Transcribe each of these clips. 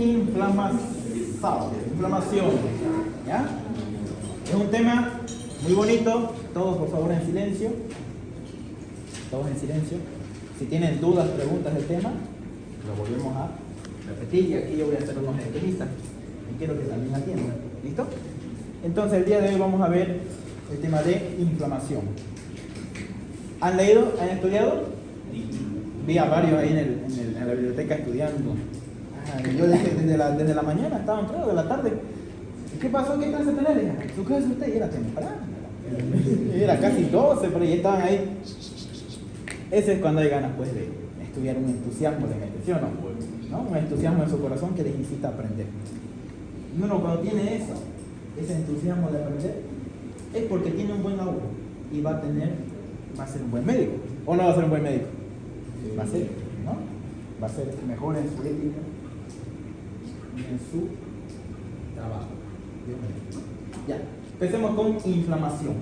inflamación. ¿Ya? Es un tema muy bonito. Todos por favor en silencio. Todos en silencio. Si tienen dudas, preguntas del tema, lo volvemos a repetir y aquí yo voy a hacer unos ejercicios y quiero que también atiendan. ¿Listo? Entonces el día de hoy vamos a ver el tema de inflamación. ¿Han leído? ¿Han estudiado? Vi a varios ahí en la biblioteca estudiando. Yo desde la mañana estaban, creo, de la tarde. ¿Qué pasó? ¿Qué clase tenés? ¿Su clase usted? Y era temprano. Era casi 12, pero ya estaban ahí. Ese es cuando hay ganas, pues, de estudiar, un entusiasmo de mente, ¿sí o no? Un entusiasmo en su corazón que les incita a aprender. Y uno cuando tiene eso, ese entusiasmo de aprender, es porque tiene un buen aura y va a ser un buen médico. ¿O no va a ser un buen médico? Va a ser, ¿no? Va a ser mejor en su ética y en su trabajo. Ya, empecemos con inflamación.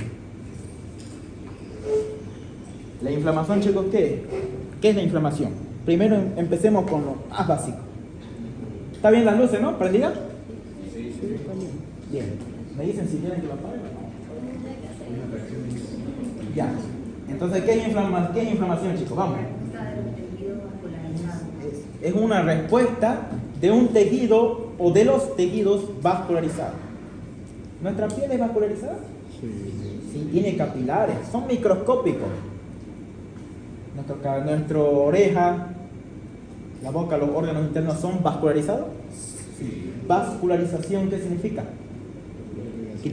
La inflamación, chicos, ¿qué es? ¿Qué es la inflamación? Primero empecemos con lo más básico. ¿Está bien las luces, no? ¿Prendidas? Sí. Bien. ¿Me dicen si quieren que lo apaguen? Ya. Entonces, ¿qué es inflamación, chicos? Vamos. Es una respuesta de un tejido o de los tejidos vascularizados. ¿Nuestra piel es vascularizada? Sí, tiene capilares, son microscópicos. Nuestra oreja, la boca, los órganos internos son vascularizados. Sí. ¿Vascularización qué significa? Que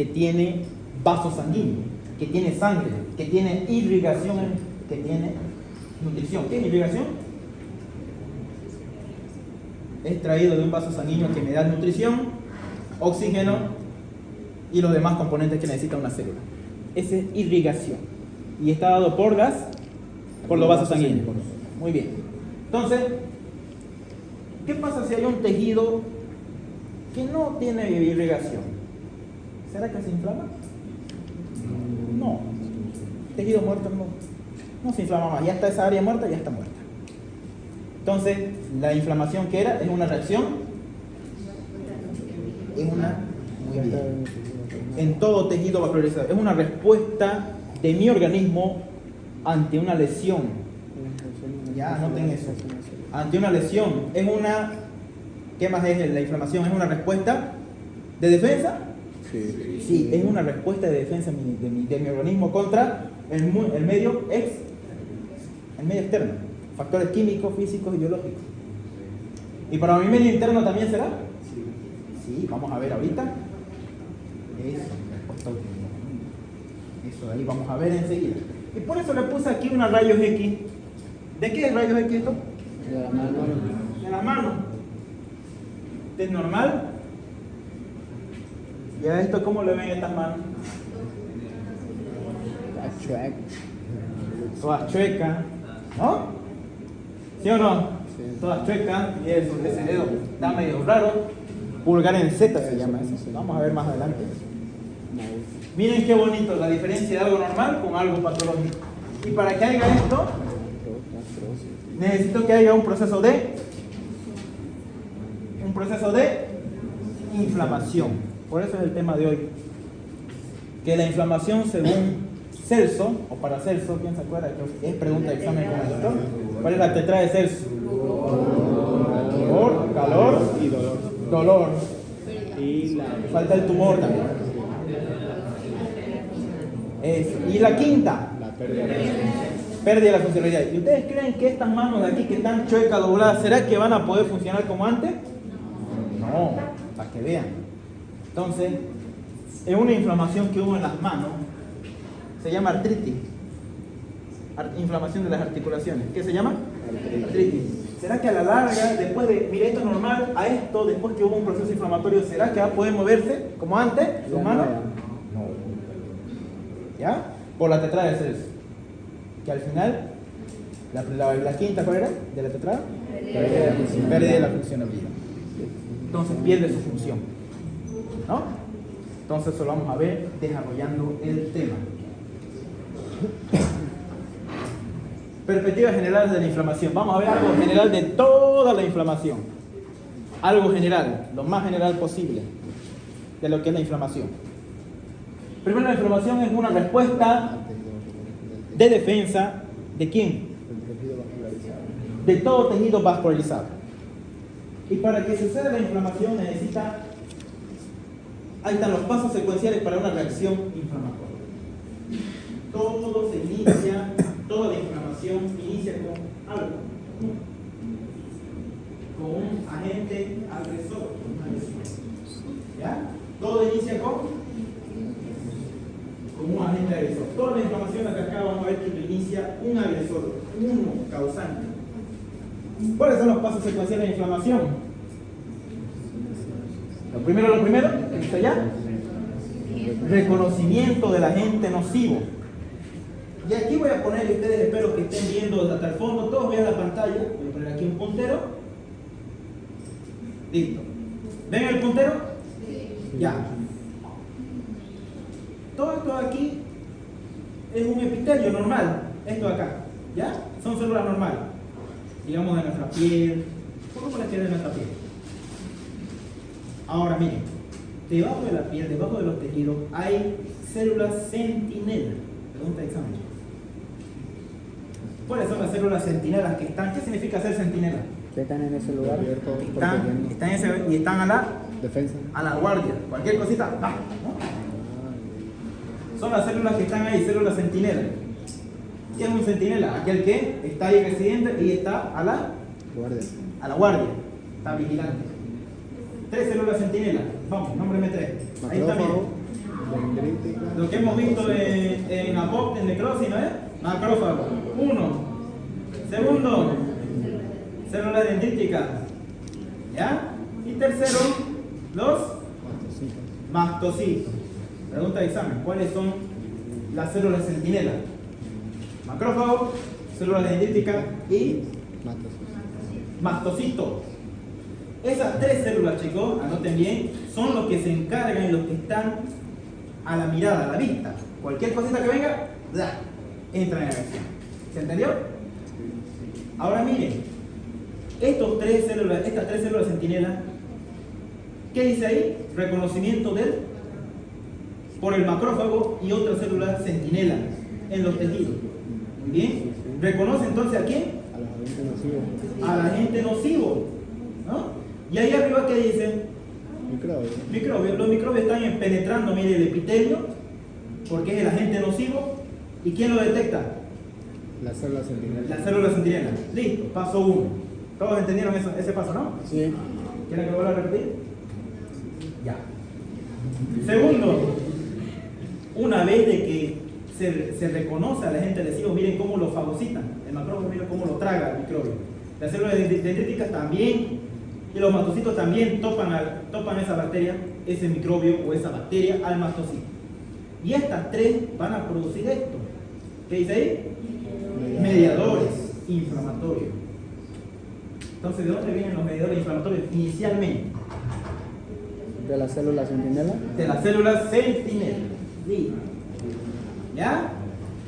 tiene vaso sanguíneo, que tiene sangre, que tiene irrigación, que tiene nutrición. ¿Qué es irrigación? Es traído de un vaso sanguíneo que me da nutrición, oxígeno y los demás componentes que necesita una célula. Esa es irrigación. Y está dado por los vasos sanguíneos. Muy bien. Entonces, ¿qué pasa si hay un tejido que no tiene irrigación? ¿Será que se inflama? No. Tejido muerto no se inflama más. Ya está esa área muerta, ya está muerta. Entonces, la inflamación que era es una reacción. Muy bien. En todo tejido vascularizado. Es una respuesta de mi organismo ante una lesión. Ya, anoten eso. Ante una lesión. ¿Qué más es la inflamación? ¿Es una respuesta de defensa? Sí, es una respuesta de defensa de mi organismo contra el medio externo. Factores químicos, físicos y biológicos. ¿Y para mi medio interno también será? Sí, vamos a ver ahorita. Eso ahí vamos a ver enseguida. Y por eso le puse aquí una rayos X. ¿De qué es rayos X esto? De la mano. De la mano. ¿Es normal? ¿Y a esto cómo le ven estas manos? Todas chuecas, ¿no? ¿Sí o no? Sí. Todas chuecas. Y ese dedo está medio raro. Pulgar en Z se llama eso. Vamos a ver más adelante. Miren qué bonito la diferencia de algo normal con algo patológico. Y para que haya esto, necesito que haya un proceso de inflamación. Por eso es el tema de hoy. Que la inflamación, según Celso, o Paracelso, ¿quién se acuerda? Que es pregunta de examen con el doctor. ¿Cuál es la tetra de Celso? Calor y dolor. Y falta el tumor también. Y la quinta, pérdida de la funcionalidad. ¿Y ustedes creen que estas manos de aquí que están chuecas, dobladas, será que van a poder funcionar como antes? No, para que vean. Entonces, es una inflamación que hubo en las manos, se llama artritis. Inflamación de las articulaciones. ¿Qué se llama? Artritis. ¿Será que a la larga, después de, mire, esto normal, a esto, después que hubo un proceso inflamatorio, ¿será que va a poder moverse como antes, su mano? No. ¿Ya? Por la tetrada de Celso. Que al final, la quinta, ¿cuál era? ¿De la tetrada? Pérdida de la funcionalidad. Entonces pierde su función. ¿No? Entonces eso lo vamos a ver desarrollando el tema. Perspectivas generales de la inflamación. Vamos a ver algo general de toda la inflamación. Algo general, lo más general posible de lo que es la inflamación. Primero, la inflamación es una respuesta de defensa ¿de quién? De todo tejido vascularizado. Y para que suceda la inflamación necesita, ahí están los pasos secuenciales para una reacción inflamatoria. Todo se inicia, toda la inflamación inicia con algo, con un agente agresor. ¿Ya? Todo inicia con un agente agresor. Toda la inflamación acá vamos a ver que lo inicia un agresor, uno causante. ¿Cuáles son los pasos secuenciales de inflamación? Lo primero, ¿está ya? Reconocimiento del agente nocivo. Y aquí voy a poner, y ustedes espero que estén viendo hasta el fondo, todos vean la pantalla. Voy a poner aquí un puntero. Listo. ¿Ven el puntero? Sí. Ya. Todo esto aquí es un epitelio normal. Esto de acá, ¿ya? Son células normales. Digamos de nuestra piel. ¿Cómo les queda de nuestra piel? Ahora miren, debajo de la piel, debajo de los tejidos, hay células centinela. Pregunta de examen. ¿Cuáles son las células centinelas que están? ¿Qué significa ser centinela? Que están en ese lugar. Y están a la defensa. A la guardia. Cualquier cosita, ¡bah! ¿No? Son las células que están ahí, células centinela. ¿Qué es un centinela? Aquel que está ahí residente y está a la guardia. Está vigilante. 3 células centinelas. Vamos, nómbreme 3. Ahí está, miren. Lo que hemos visto en APOC, en necrosis, ¿no es? Macrófago. 1. Segundo, células dendríticas. ¿Ya? Y tercero, los mastocitos. Pregunta de examen. ¿Cuáles son las células centinelas? Macrófago, células dendríticas y mastocitos. Esas 3 células, chicos, anoten bien, son los que se encargan y los que están a la mirada, a la vista. Cualquier cosita que venga, ¡blah!, entra en acción. ¿Se entendió? Ahora miren, estas 3 células centinelas, ¿qué dice ahí? Reconocimiento por el macrófago y otras células centinela en los tejidos. Muy bien. ¿Reconoce entonces a quién? Al agente nocivo. ¿No? Y ahí arriba, ¿qué dicen? Microbios. Los microbios están penetrando, mire, el epitelio, porque es el agente nocivo. ¿Y quién lo detecta? Las células centinelas. Las células centinelas. Listo, paso 1. ¿Todos entendieron ese paso, no? Sí. ¿Quieren que vuelva a repetir? Ya. Segundo, una vez de que se reconoce al agente lesivo, miren cómo lo fagocitan. El macrófago, miren cómo lo traga el microbio. Las células dendríticas también, y los mastocitos también topan esa bacteria, ese microbio o esa bacteria al mastocito. Y estas 3 van a producir esto. ¿Qué dice ahí? Mediadores inflamatorios. Entonces, ¿de dónde vienen los mediadores inflamatorios? Inicialmente. ¿De las células centinela? De las células centinela. Sí. ¿Ya?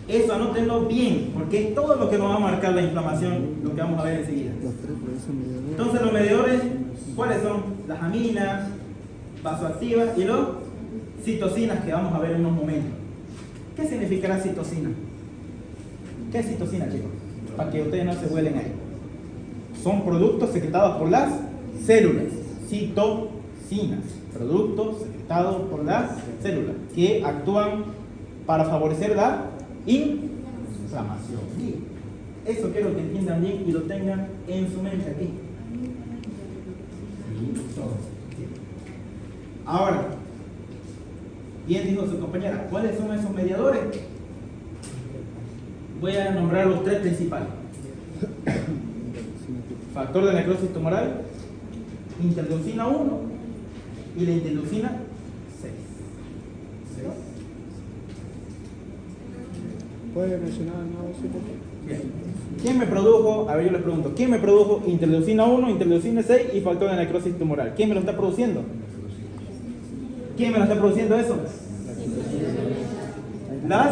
Eso anótenlo bien, porque es todo lo que nos va a marcar la inflamación, lo que vamos a ver enseguida. Entonces, los mediadores, ¿cuáles son? Las aminas, vasoactivas y los citocinas, que vamos a ver en unos momentos. ¿Qué significará citocina? ¿Qué es citocina, chicos? Para que ustedes no se vuelen ahí. Son productos secretados por las células. Citocinas. Productos secretados por las células que actúan para favorecer la inflamación. Sí. Eso quiero que entiendan bien y lo tengan en su mente aquí. Ahora, bien dijo su compañera, ¿cuáles son esos mediadores? Voy a nombrar los 3 principales. Factor de necrosis tumoral, interleucina 1 y la interleucina 6. ¿Puede mencionar nuevo por Bien. ¿Quién me produjo? A ver, yo les pregunto, ¿quién me produjo interleucina 1, interleucina 6 y factor de necrosis tumoral? ¿Quién me lo está produciendo? ¿Quién me lo está produciendo eso? Las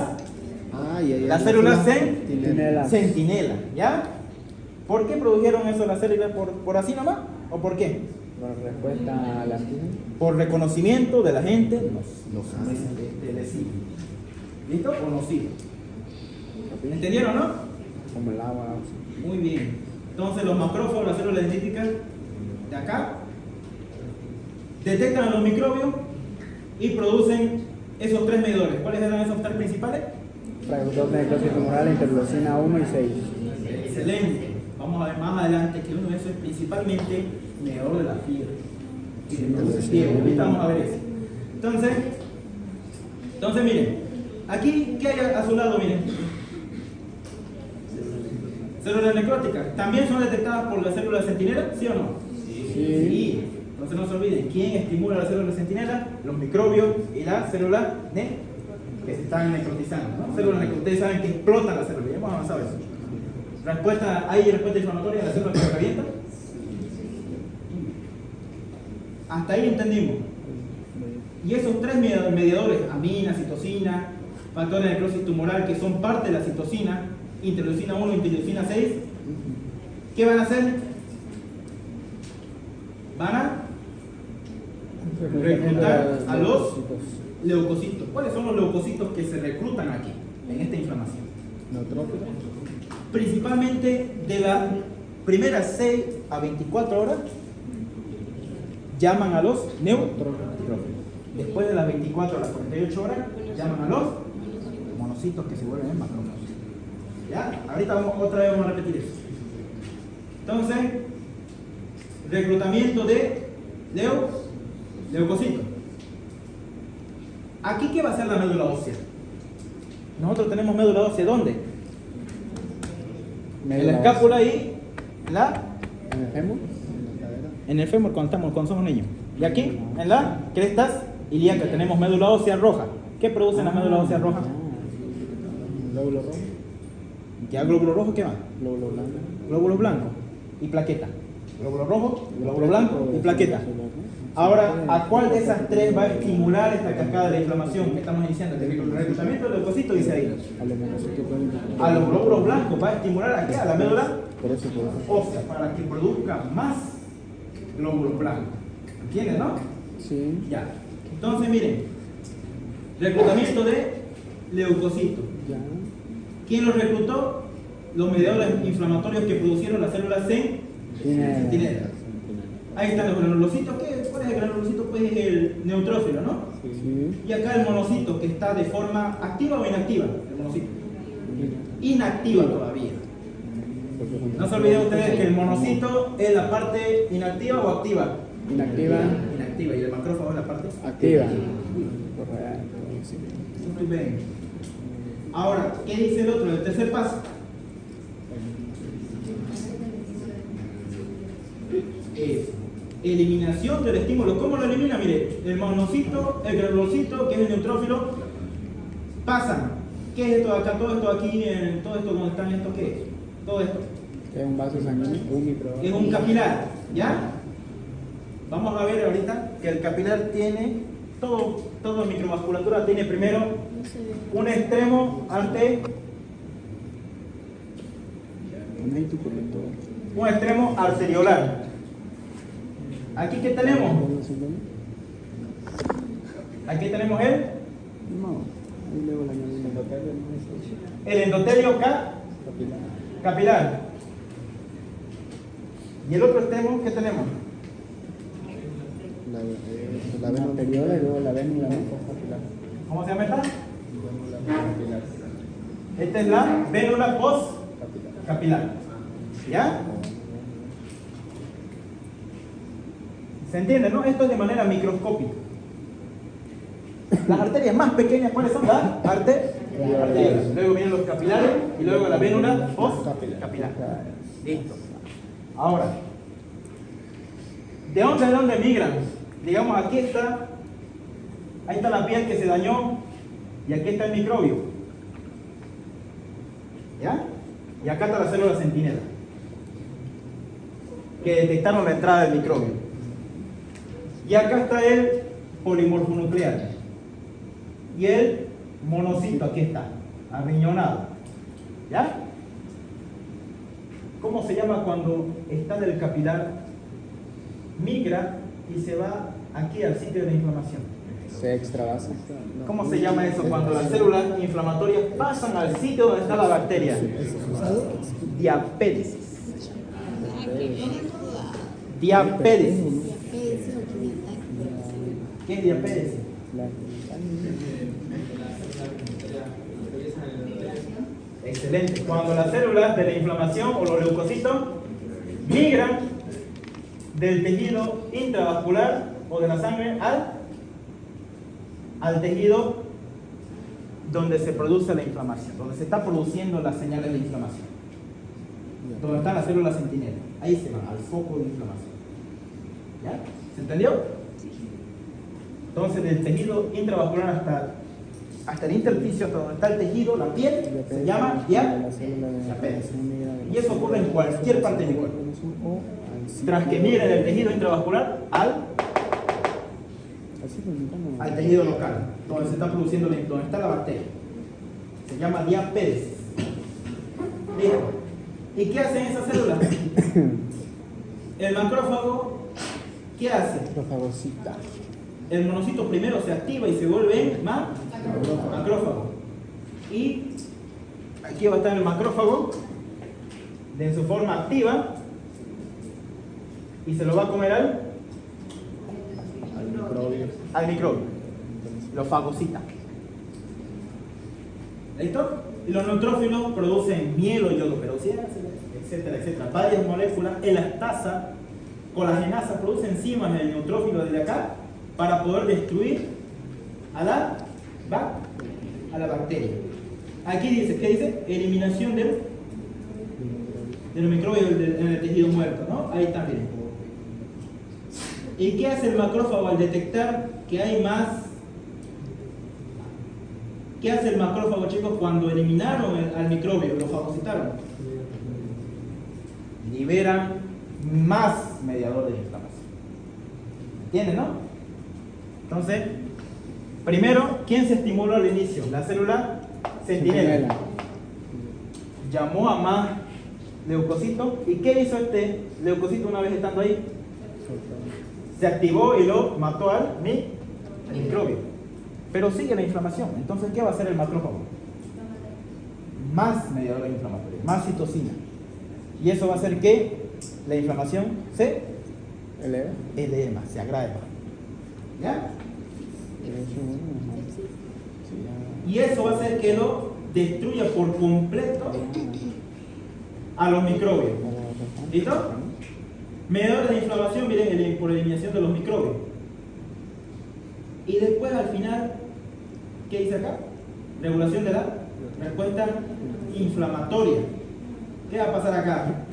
Las células Centinela. centinela, ¿ya? ¿Por qué produjeron eso las células? ¿Por así nomás? ¿O por qué? Por respuesta a la antígena. Por reconocimiento de la gente, le siguen. ¿Listo? ¿O no siguen? ¿Entendieron, no? Como el agua. Muy bien. Entonces los macrófagos, las células dendríticas de acá, detectan a los microbios y producen esos tres medidores. ¿Cuáles eran esos tres principales? Fragmentos de necrosis tumoral, interleucina 1 y 6. Excelente. Vamos a ver más adelante que uno de esos es principalmente medidor de la fiebre. Y de produce fiebre. Ahorita vamos a ver eso. Entonces miren, aquí, ¿qué hay a su lado? Miren. Células necróticas. ¿También son detectadas por las células centinela? ¿Sí o no? Sí. Entonces no se olviden, ¿quién estimula las células centinela? Los microbios y las células que se están necrotizando, ¿no? Células ustedes saben que explotan las células, ya hemos avanzado eso. ¿Hay respuesta inflamatoria de las células que se revientan? Hasta ahí entendimos. Y esos tres mediadores, amina, citosina, factores de necrosis tumoral, que son parte de la citosina, interleucina 1, interleucina 6, ¿qué van a hacer? Van a reclutar a los leucocitos. ¿Cuáles son los leucocitos que se reclutan aquí, en esta inflamación? Neutrófilos. Principalmente de las primeras 6 a 24 horas, llaman a los neutrófilos. Después de las 24 a las 48 horas, llaman a los monocitos que se vuelven en macrófagos. ¿Ya? Ahorita otra vez vamos a repetir eso. Entonces, reclutamiento de leucocitos. ¿Aquí qué va a ser la médula ósea? Nosotros tenemos médula ósea, ¿dónde? En la escápula y la... ¿En el fémur? ¿En la cadera? En el fémur cuando somos niños. Y aquí, en las crestas ilíacas, tenemos médula ósea roja. ¿Qué producen las médulas óseas rojas? Glóbulo rojo. ¿Ya glóbulo rojo qué más? Glóbulo blanco. Glóbulo blanco y plaqueta. Glóbulo rojo, glóbulo blanco y plaqueta. Ahora, ¿a cuál de esas tres va a estimular esta cascada de inflamación que estamos iniciando? El reclutamiento del leucocito dice ahí. A los glóbulos blancos va a estimular aquí a la médula ósea para que produzca más glóbulos blancos. ¿Entienden, no? Sí. Ya. Entonces, miren, reclutamiento de leucocitos. Ya. ¿Quién los reclutó? Los mediadores inflamatorios que producieron las células centinela. Ahí están los granulocitos. ¿Cuál es el granulocito? Pues es el neutrófilo, ¿no? Sí. Y acá el monocito, que está de forma activa o inactiva. El monocito. Inactiva todavía. No se olviden ustedes que el monocito es la parte inactiva o activa. Inactiva. Inactiva. Y el macrófago es la parte Activa. Muy bien. Ahora, ¿qué dice el otro? El tercer paso. Es eliminación del estímulo. ¿Cómo lo elimina? Mire, el monocito, el granulocito, que es el neutrófilo, pasan. ¿Qué es esto de acá? Todo esto aquí, todo esto donde están estos, ¿qué es? Todo esto. Es un vaso sanguíneo. Es un capilar, ¿ya? Vamos a ver ahorita que el capilar tiene, todo microvasculatura tiene primero un extremo un extremo arteriolar. ¿Aquí qué tenemos? Aquí tenemos el endotelio capilar. ¿Y el otro extremo qué tenemos? La vena anterior y luego la vénula capilar. ¿Cómo se llama esta? Esta es la vénula postcapilar. ¿Ya? ¿Se entiende, no? Esto es de manera microscópica. Las arterias más pequeñas, ¿cuáles son? Las arterias. Luego vienen los capilares y luego la vénula postcapilar. Listo. Ahora, ¿de dónde migran? Digamos, aquí está, ahí está la piel que se dañó y aquí está el microbio. ¿Ya? Y acá está la célula centinela, que detectaron la entrada del microbio. Y acá está el polimorfonuclear. Y el monocito, aquí está. Arriñonado. ¿Ya? ¿Cómo se llama cuando está del capilar, migra y se va aquí al sitio de la inflamación? Se extravasa. ¿Cómo se llama eso cuando las células inflamatorias pasan al sitio donde está la bacteria? Diapédesis. Diapédesis. ¿Qué es diapédesis? Excelente. Cuando las células de la inflamación o los leucocitos migran del tejido intravascular o de la sangre al tejido donde se produce la inflamación, donde se está produciendo las señales de inflamación, donde están las células centinelas. Ahí se van, al foco de inflamación. ¿Ya? ¿Se entendió? Entonces, del tejido intravascular hasta el intersticio, hasta donde está el tejido, la piel, se llama diapédesis. Y eso ocurre en cualquier parte del cuerpo. Tras que migre del tejido intravascular al tejido local, donde se está produciendo, donde está la bacteria. Se llama diapédesis. ¿Listo? ¿Y qué hacen esas células? El macrófago, ¿qué hace? Macrófagocita. El monocito primero se activa y se vuelve macrófago. Y aquí va a estar el macrófago en su forma activa y se lo va a comer al microbio. Lo fagocita. ¿Listo? Y los neutrófilos producen miel o iodoperoxidasa, etcétera, etcétera. Varias moléculas, elastasa, colagenasa, producen enzimas en el neutrófilo desde acá para poder destruir a la bacteria. Aquí dice, ¿qué dice? Eliminación de los microbios en el tejido muerto, ¿no? Ahí está, miren. ¿Y qué hace el macrófago al detectar que hay más? ¿Qué hace el macrófago, chicos, cuando eliminaron al microbio, lo fagocitaron? Liberan más mediadores de inflamación. ¿Entienden, no? Entonces, primero, ¿quién se estimuló al inicio? La célula centinela. Llamó a más leucocitos. ¿Y qué hizo este leucocito una vez estando ahí? Se activó y lo mató al microbio. Pero sigue la inflamación. Entonces, ¿qué va a hacer el macrófago? Más mediadores inflamatorios, más citocina. Y eso va a hacer que la inflamación se eleve más, se agrave más. ¿Ya? Y eso va a hacer que lo destruya por completo a los microbios. ¿Listo? Mediadores de inflamación, miren, por eliminación de los microbios. Y después al final, ¿qué dice acá? Regulación de la respuesta inflamatoria. ¿Qué va a pasar acá?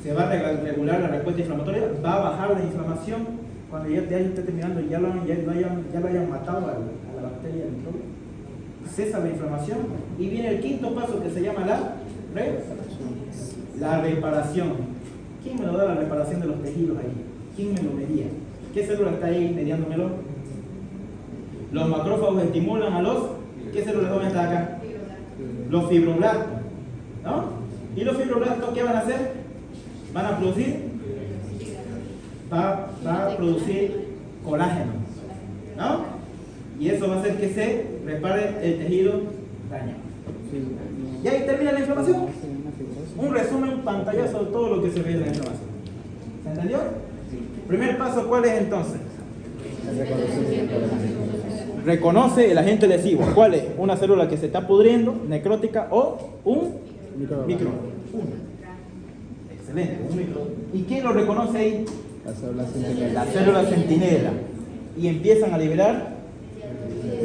Se va a regular la respuesta inflamatoria, va a bajar la inflamación cuando ya esté terminando y ya lo hayan matado a la bacteria del microbio. Cesa la inflamación y viene el quinto paso que se llama la reparación. ¿Quién me lo da la reparación de los tejidos ahí? ¿Quién me lo medía? ¿Qué célula está ahí mediándomelo? Los macrófagos estimulan a los... ¿Qué células van a estar acá? Los fibroblastos, ¿no? ¿Y los fibroblastos qué van a hacer? Van a producir... Va a producir colágeno, ¿no? Y eso va a hacer que se repare el tejido dañado. Y ahí termina la inflamación. Un resumen pantallazo de todo lo que se ve en la inflamación. ¿Se entendió? Primer paso, ¿cuál es entonces? Reconoce el agente lesivo. ¿Cuál es? Una célula que se está pudriendo, necrótica, o un microbio. Excelente, un microbio. ¿Y quién lo reconoce ahí? La célula centinela. Y empiezan a liberar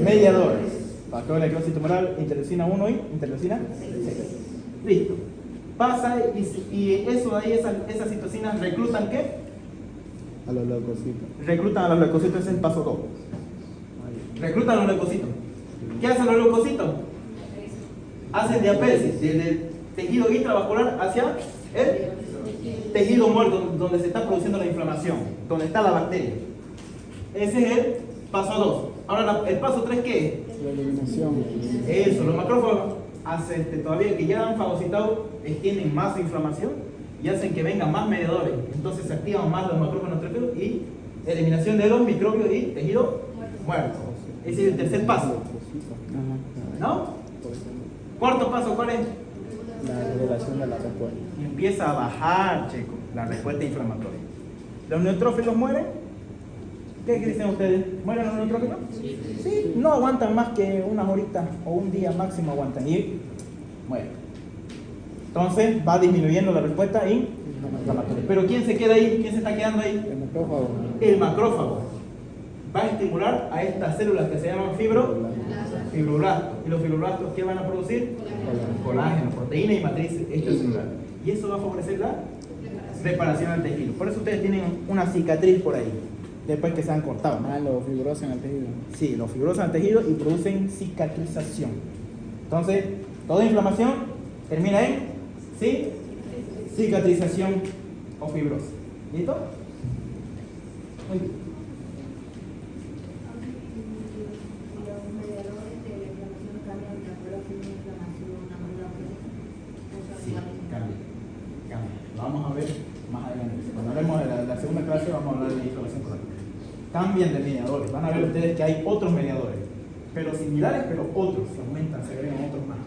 mediadores. Factor de necrosis tumoral, interleucina 1 y interleucina 6. Listo. Pasa y eso de ahí, esas citocinas reclutan ¿qué? A los leucocitos. Reclutan a los leucocitos, ese es el paso 2. Reclutan a los leucocitos. ¿Qué hacen los leucocitos? Hacen diapéresis desde el tejido intravascular hacia el tejido muerto donde se está produciendo la inflamación, donde está la bacteria. Ese es el paso 2. Ahora, el paso 3, ¿qué es? La eliminación. Eso, los macrófagos hacen todavía que ya han fagocitado, tienen más inflamación y hacen que vengan más mediadores. Entonces se activan más los macrófagos neutrófilos y eliminación de los microbios y tejido muerto. Ese es el tercer paso. ¿No? Cuarto paso, ¿cuál es? La regulación de la respuesta. Y empieza a bajar, chicos, la respuesta inflamatoria. ¿Los neutrófilos mueren? ¿Qué dicen ustedes? ¿Mueren los neutrófilos? Sí. No aguantan más que unas horitas o un día máximo aguantan y mueren. Entonces va disminuyendo la respuesta inflamatoria. Pero ¿quién se queda ahí? ¿Quién se está quedando ahí? El macrófago. El macrófago. Va a estimular a estas células que se llaman fibroblastos. ¿Y los fibroblastos qué van a producir? Colágeno, proteína y matriz extracelular. Y eso va a favorecer la reparación del tejido. Por eso ustedes tienen una cicatriz por ahí, después que se han cortado, ¿no? Ah, lo fibrosan el tejido. Sí, los fibrosan el tejido y producen cicatrización. Entonces, toda inflamación termina en cicatrización o fibrosis. ¿Listo? Muy bien. Sí, cambia. Vamos a ver más adelante. Cuando hablemos de la segunda clase vamos a hablar de inflamación crónica. Cambian de mediadores. Van a ver ustedes que hay otros mediadores, pero similares, pero otros. Se aumentan, se agregan otros más.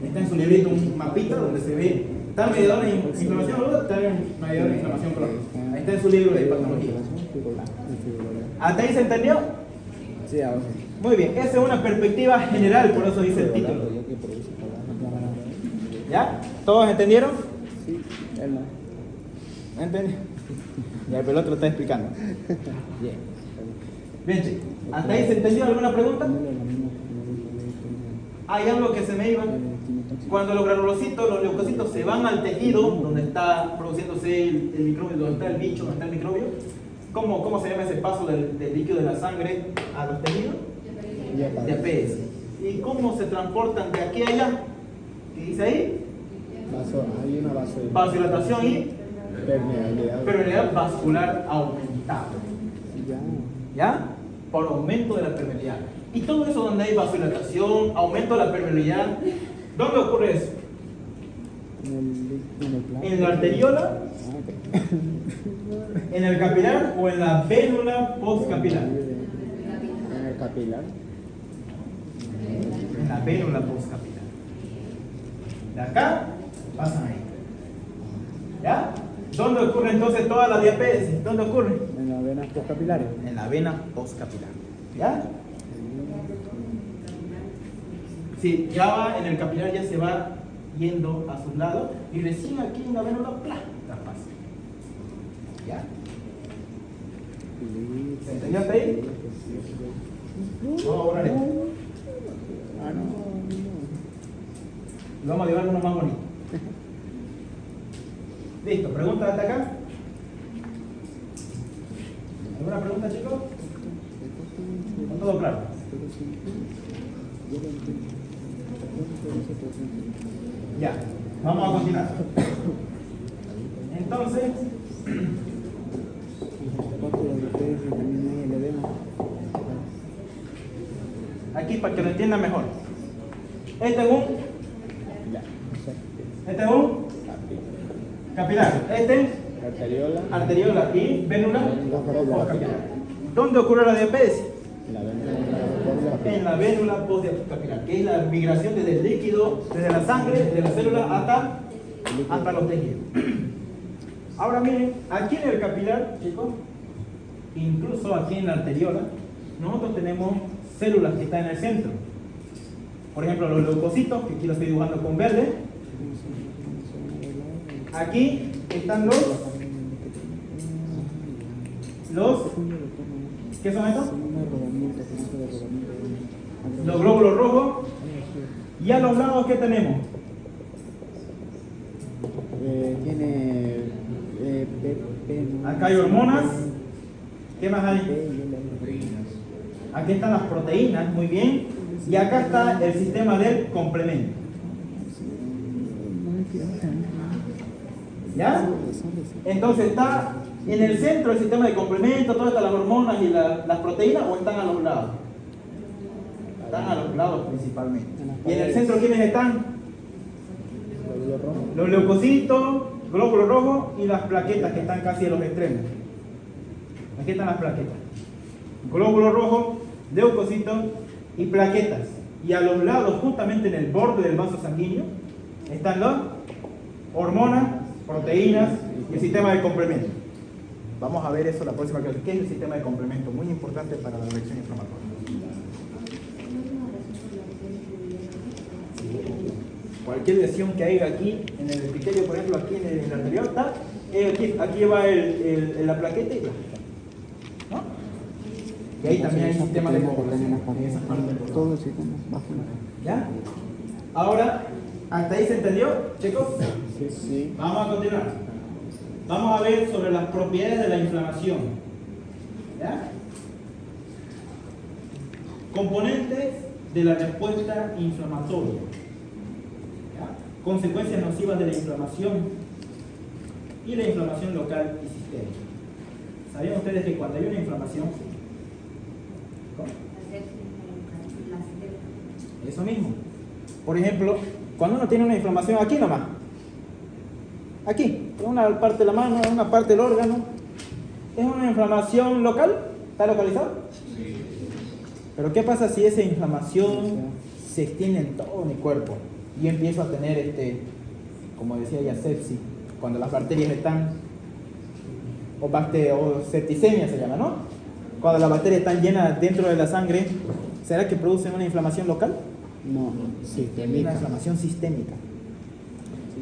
Está en su librito un mapita donde se ve tal mediador de inflamación aguda, tal mediador de inflamación crónica. Ahí está en su libro de patología. ¿Hasta ahí se entendió? Sí, ahora. Muy bien, esa es una perspectiva general, por eso dice el título. ¿Ya? ¿Todos entendieron? Sí, él no. ¿Entendí? Ya, pero el otro está explicando. Bien. Bien, chicos. ¿Hasta ahí se entendió? ¿Alguna pregunta? Hay algo que se me iba. Cuando los granulocitos, los leucocitos se van al tejido donde está produciéndose el microbio, donde está el bicho, donde está el microbio, ¿cómo se llama ese paso del líquido de la sangre a los tejidos? Diapéresis. ¿Y cómo se transportan de aquí a allá? ¿Qué dice ahí? Hay una vasodilatación y permeabilidad. permeabilidad vascular aumentada. Ya. ¿Ya? Por aumento de la permeabilidad. Y todo eso donde hay vasodilatación, aumento de la permeabilidad, ¿dónde ocurre eso? ¿En la arteriola? ¿En el capilar o en la vénula postcapilar? En el capilar. En la vénula postcapilar. De acá pasan ahí. ¿Ya? ¿Dónde ocurre entonces toda la diabetes? ¿Dónde ocurre? En las venas postcapilares. En la vena postcapilar. ¿Ya? Sí, ya va en el capilar, ya se va yendo a sus lados y recién aquí en la vénula, ¡plá!, traspasa. ¿Ya? ¿Se entendió hasta ahí? Vamos a borrar esto. Ah, no. Y vamos a llevar uno más bonito. Listo, ¿preguntas hasta acá? ¿Alguna pregunta, chicos? ¿Con todo claro? Ya, vamos a continuar. Entonces, aquí para que lo entiendan mejor. Este es un capilar. Este arteriola y vénula postcapilar. ¿Dónde ocurre la diabetes? En la vénula postcapilar, que es la migración desde el líquido, desde la sangre, desde la célula hasta los tejidos. Ahora miren, aquí en el capilar, chicos, incluso aquí en la arteriola, nosotros tenemos células que están en el centro. Por ejemplo, los leucocitos, que aquí lo estoy dibujando con verde. Aquí están ¿qué son estos? Los glóbulos rojos. Y a los lados, ¿qué tenemos? Acá hay hormonas. ¿Qué más hay? Aquí están las proteínas, muy bien. Y acá está el sistema del complemento. ¿Ya? Entonces está en el centro el sistema de complemento, todas estas las hormonas y las proteínas, o están a los lados. Están a los lados principalmente. En las ¿Y en el paredes. centro quiénes están? Glóbulo rojo. Los leucocitos, glóbulos rojos y las plaquetas que están casi a los extremos. Aquí están las plaquetas. Glóbulos rojos, leucocitos y plaquetas. Y a los lados, justamente en el borde del vaso sanguíneo, están las hormonas, proteínas y el sistema de complemento. Vamos a ver eso la próxima clase. ¿Qué es el sistema de complemento? Muy importante para la reacción inflamatoria. Cualquier lesión que haya aquí, en el epitelio, por ejemplo, aquí en el arterial, está, aquí lleva la plaqueta y ¿no? Y ahí también hay sistemas de complemento en esa parte del cuerpo. Todo el sistema bajo. ¿Ya? Ahora, ¿hasta ahí se entendió, chicos? Sí. Vamos a continuar. Vamos a ver sobre las propiedades de la inflamación. ¿Ya? Componentes de la respuesta inflamatoria. ¿Ya? Consecuencias nocivas de la inflamación y la inflamación local y sistémica. ¿Sabían ustedes que cuando hay una inflamación, ¿cómo? Eso mismo. Por ejemplo, cuando uno tiene una inflamación aquí nomás, aquí, en una parte de la mano, en una parte del órgano, ¿es una inflamación local? ¿Está localizado? Sí. Pero ¿qué pasa si esa inflamación se extiende en todo mi cuerpo? Y yo empiezo a tener, como decía ya, sepsis, cuando las bacterias están, o septicemia se llama, ¿no? Cuando las bacterias están llenas dentro de la sangre, ¿será que producen una inflamación local? No, Una sistémica. inflamación sistémica.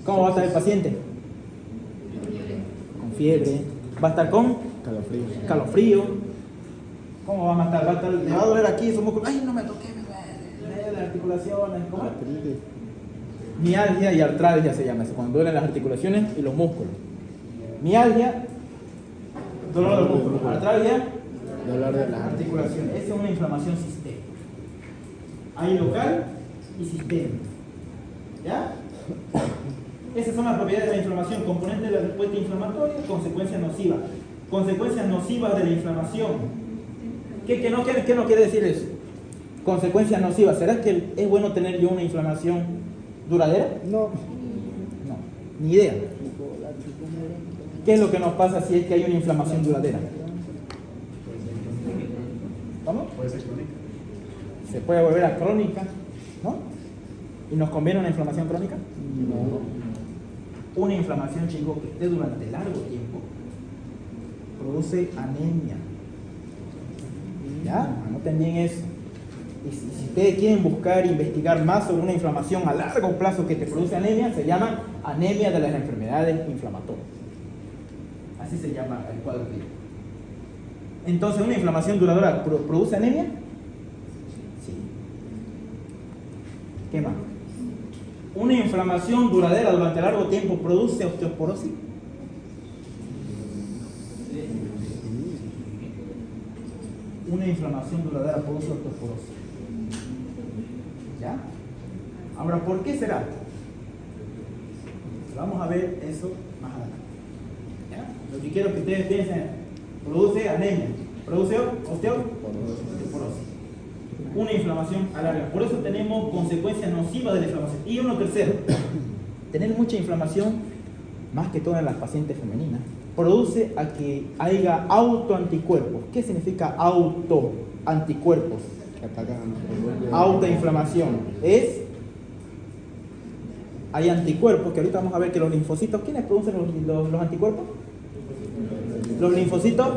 ¿Cómo va a estar el paciente? Con fiebre. ¿Va a estar con? Calofrío. ¿Cómo va a estar? Le va a doler aquí su músculo. ¡Ay, no me toqué! Me duele las articulaciones. ¿Cómo? Mialgia y artralgia se llama eso, cuando duelen las articulaciones y los músculos. Mialgia, dolor de los músculos. Artralgia, Dolor de las articulaciones. Esa es una inflamación sistémica. Hay local y sistémica. ¿Ya? Esas son las propiedades de la inflamación, componentes de la respuesta inflamatoria, consecuencias nocivas. Consecuencias nocivas de la inflamación. ¿Qué no quiere decir eso? Consecuencias nocivas. ¿Será que es bueno tener yo una inflamación duradera? No. No, ni idea. ¿Qué es lo que nos pasa si es que hay una inflamación duradera? ¿Cómo? Puede ser crónica. Se puede volver a crónica, ¿no? ¿Y nos conviene una inflamación crónica? No. Una inflamación, chicos, que esté durante largo tiempo produce anemia. ¿Ya? Anoten bien eso. Y si ustedes quieren buscar e investigar más sobre una inflamación a largo plazo que te produce anemia, se llama anemia de las enfermedades inflamatorias. Así se llama el cuadro clínico. Entonces, ¿una inflamación duradera produce anemia? Sí. ¿Qué más? ¿Una inflamación duradera durante largo tiempo produce osteoporosis? Una inflamación duradera produce osteoporosis. ¿Ya? Ahora, ¿por qué será? Vamos a ver eso más adelante. ¿Ya? Lo que quiero que ustedes piensen, produce anemia, produce osteoporosis. Una inflamación a larga. Por eso tenemos consecuencias nocivas de la inflamación. Y uno tercero, tener mucha inflamación, más que todo en las pacientes femeninas, produce a que haya autoanticuerpos. ¿Qué significa autoanticuerpos? Autoinflamación. Hay anticuerpos, que ahorita vamos a ver que los linfocitos, ¿quiénes producen los anticuerpos? Los linfocitos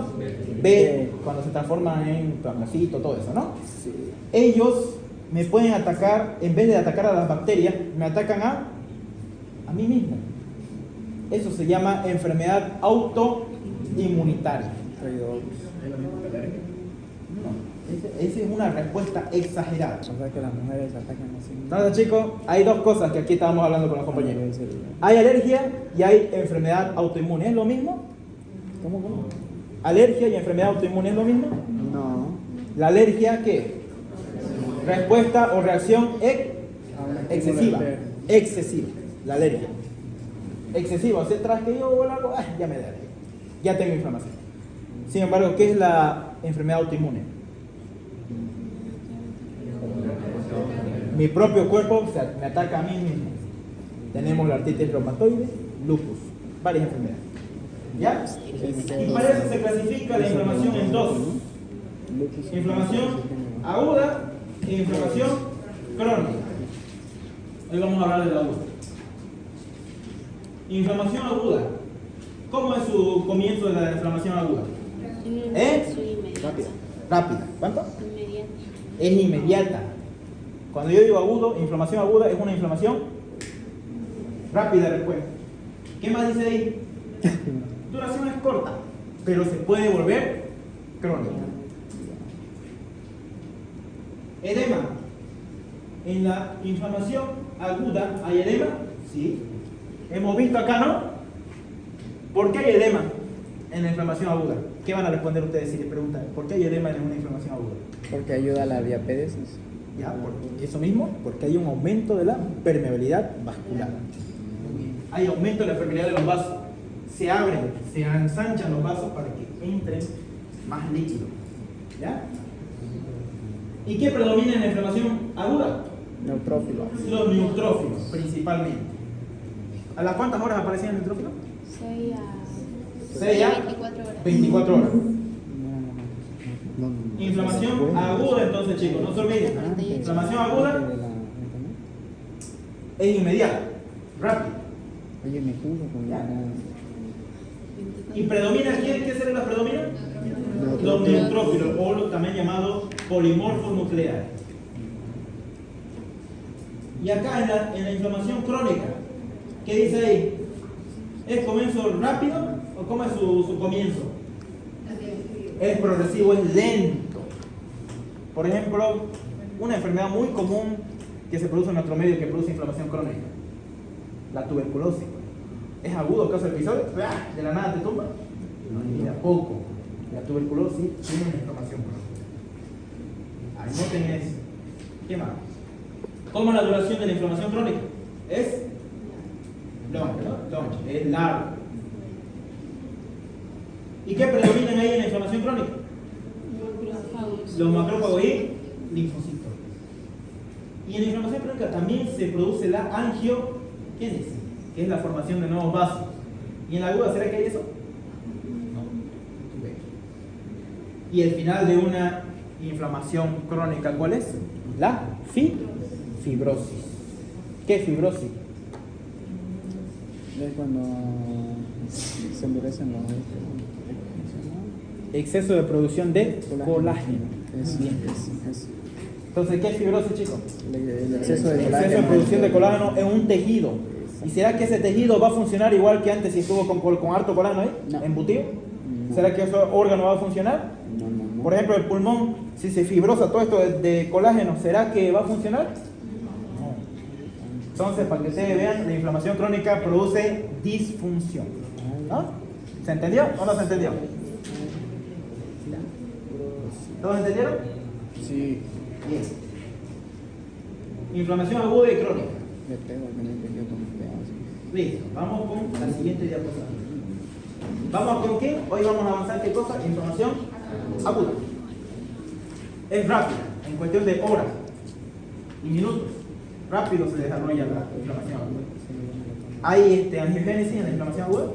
B, cuando se transforman en plasmocito, todo eso, ¿no? Sí. Ellos me pueden atacar, en vez de atacar a las bacterias, me atacan a mí mismo. Eso se llama enfermedad autoinmunitaria. ¿Es lo mismo que la alergia? No, esa es una respuesta exagerada. O sea que las mujeres atacan así. Entonces, chicos, hay dos cosas que aquí estábamos hablando con los compañeros. Hay alergia y hay enfermedad autoinmune. ¿Es lo mismo? ¿Cómo? ¿Alergia y enfermedad autoinmune es lo mismo? No. ¿La alergia qué? Respuesta o reacción excesiva. Excesiva. La alergia. Excesiva. O sea, tras que yo o algo, ya me da alergia. Ya tengo inflamación. Sin embargo, ¿qué es la enfermedad autoinmune? Mi propio cuerpo me ataca a mí mismo. Tenemos la artritis reumatoide, lupus, varias enfermedades. ¿Ya? Y para eso se clasifica la inflamación en dos: inflamación aguda e inflamación crónica. Hoy vamos a hablar de la aguda. Inflamación aguda. ¿Cómo es su comienzo de la inflamación aguda? Rápida. ¿Cuánto? Inmediata. Es inmediata. Cuando yo digo agudo, inflamación aguda es una inflamación rápida después. ¿Qué más dice ahí? Duración es corta, pero se puede volver crónica. Edema. En la inflamación aguda hay edema, sí. Hemos visto acá, ¿no? ¿Por qué hay edema en la inflamación aguda? ¿Qué van a responder ustedes si les preguntan? ¿Por qué hay edema en una inflamación aguda? Porque ayuda a la diapedesis. Ya, por eso mismo, porque hay un aumento de la permeabilidad vascular. Hay aumento de la permeabilidad de los vasos. Se abren, se ensanchan los vasos para que entren más líquido. ¿Ya? ¿Y qué predomina en la inflamación aguda? Neutrófilos. Los neutrófilos, principalmente. ¿A las cuántas horas aparecían neutrófilos? 6 a 24 horas. 24 horas. Inflamación aguda, entonces, chicos, no se olviden. Inflamación aguda es inmediata, rápida. Oye, me juro con Ya. ¿Y predomina quién? ¿Qué células predominan? Los neutrófilos, o también llamados polimorfos nucleares. Y acá en la inflamación crónica, ¿qué dice ahí? ¿Es comienzo rápido o cómo es su comienzo? Es progresivo, es lento. Por ejemplo, una enfermedad muy común que se produce en nuestro medio que produce inflamación crónica, la tuberculosis. ¿Es agudo causa episodio? ¿De la nada te tumba? No, ni de a poco. La tuberculosis tiene una inflamación crónica. Anoten eso. ¿Qué más? ¿Cómo es la duración de la inflamación crónica? Es longe, es largo. ¿Y qué predominan ahí en la inflamación crónica? Los macrófagos y linfocitos. Y en la inflamación crónica también se produce la angiogénesis, que es la formación de nuevos vasos. ¿Y en la aguda será que hay eso? No. Y el final de una inflamación crónica, ¿cuál es? La fibrosis. ¿Qué es fibrosis? Es cuando se endurecen los... Exceso de producción de colágeno. Es Entonces, ¿qué es fibrosis, chicos? el exceso de El exceso de producción de colágeno en un tejido. ¿Y será que ese tejido va a funcionar igual que antes si estuvo con harto colágeno ahí? No. ¿Embutido? No. ¿Será que ese órgano va a funcionar? No. Por ejemplo, el pulmón, si se fibrosa todo esto de colágeno, ¿será que va a funcionar? No. Entonces, para que ustedes vean, la inflamación crónica produce disfunción. ¿No? ¿Se entendió o no se entendió? ¿Todos entendieron? Sí. Bien. Inflamación aguda y crónica. Le pego al que no entendió con un pedazo. Listo, vamos con la siguiente diapositiva. ¿Vamos con qué? Hoy vamos a avanzar, ¿qué cosa? Inflamación aguda. Es rápida, en cuestión de horas y minutos. Rápido se desarrolla la inflamación aguda. ¿Hay angiogénesis en la inflamación aguda?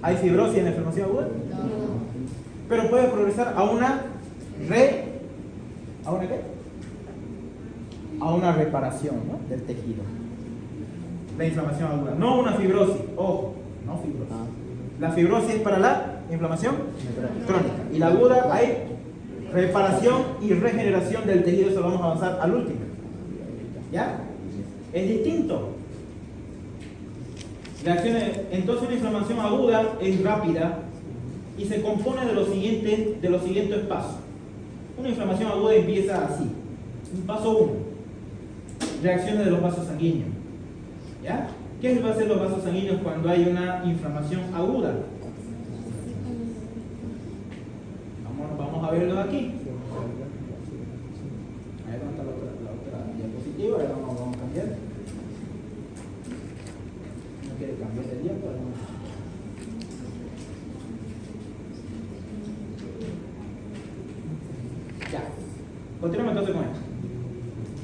¿Hay fibrosis en la inflamación aguda? Pero puede progresar a una ¿a una qué? A una reparación, ¿no?, del tejido. La inflamación aguda, no una fibrosis, ojo, no fibrosis. La fibrosis es para la inflamación crónica y la aguda hay reparación y regeneración del tejido, eso lo vamos a avanzar al último. ¿Ya? Es distinto. Entonces una inflamación aguda es rápida y se compone de los siguientes pasos. Una inflamación aguda empieza así. Paso 1. Reacciones de los vasos sanguíneos. ¿Ya? ¿Qué va a hacer los vasos sanguíneos cuando hay una inflamación aguda? Vamos a verlo de aquí. Ahí está la otra diapositiva. Ahora vamos a cambiar. No quiere cambiar de diapositiva. Ya. Continuamos entonces con esto.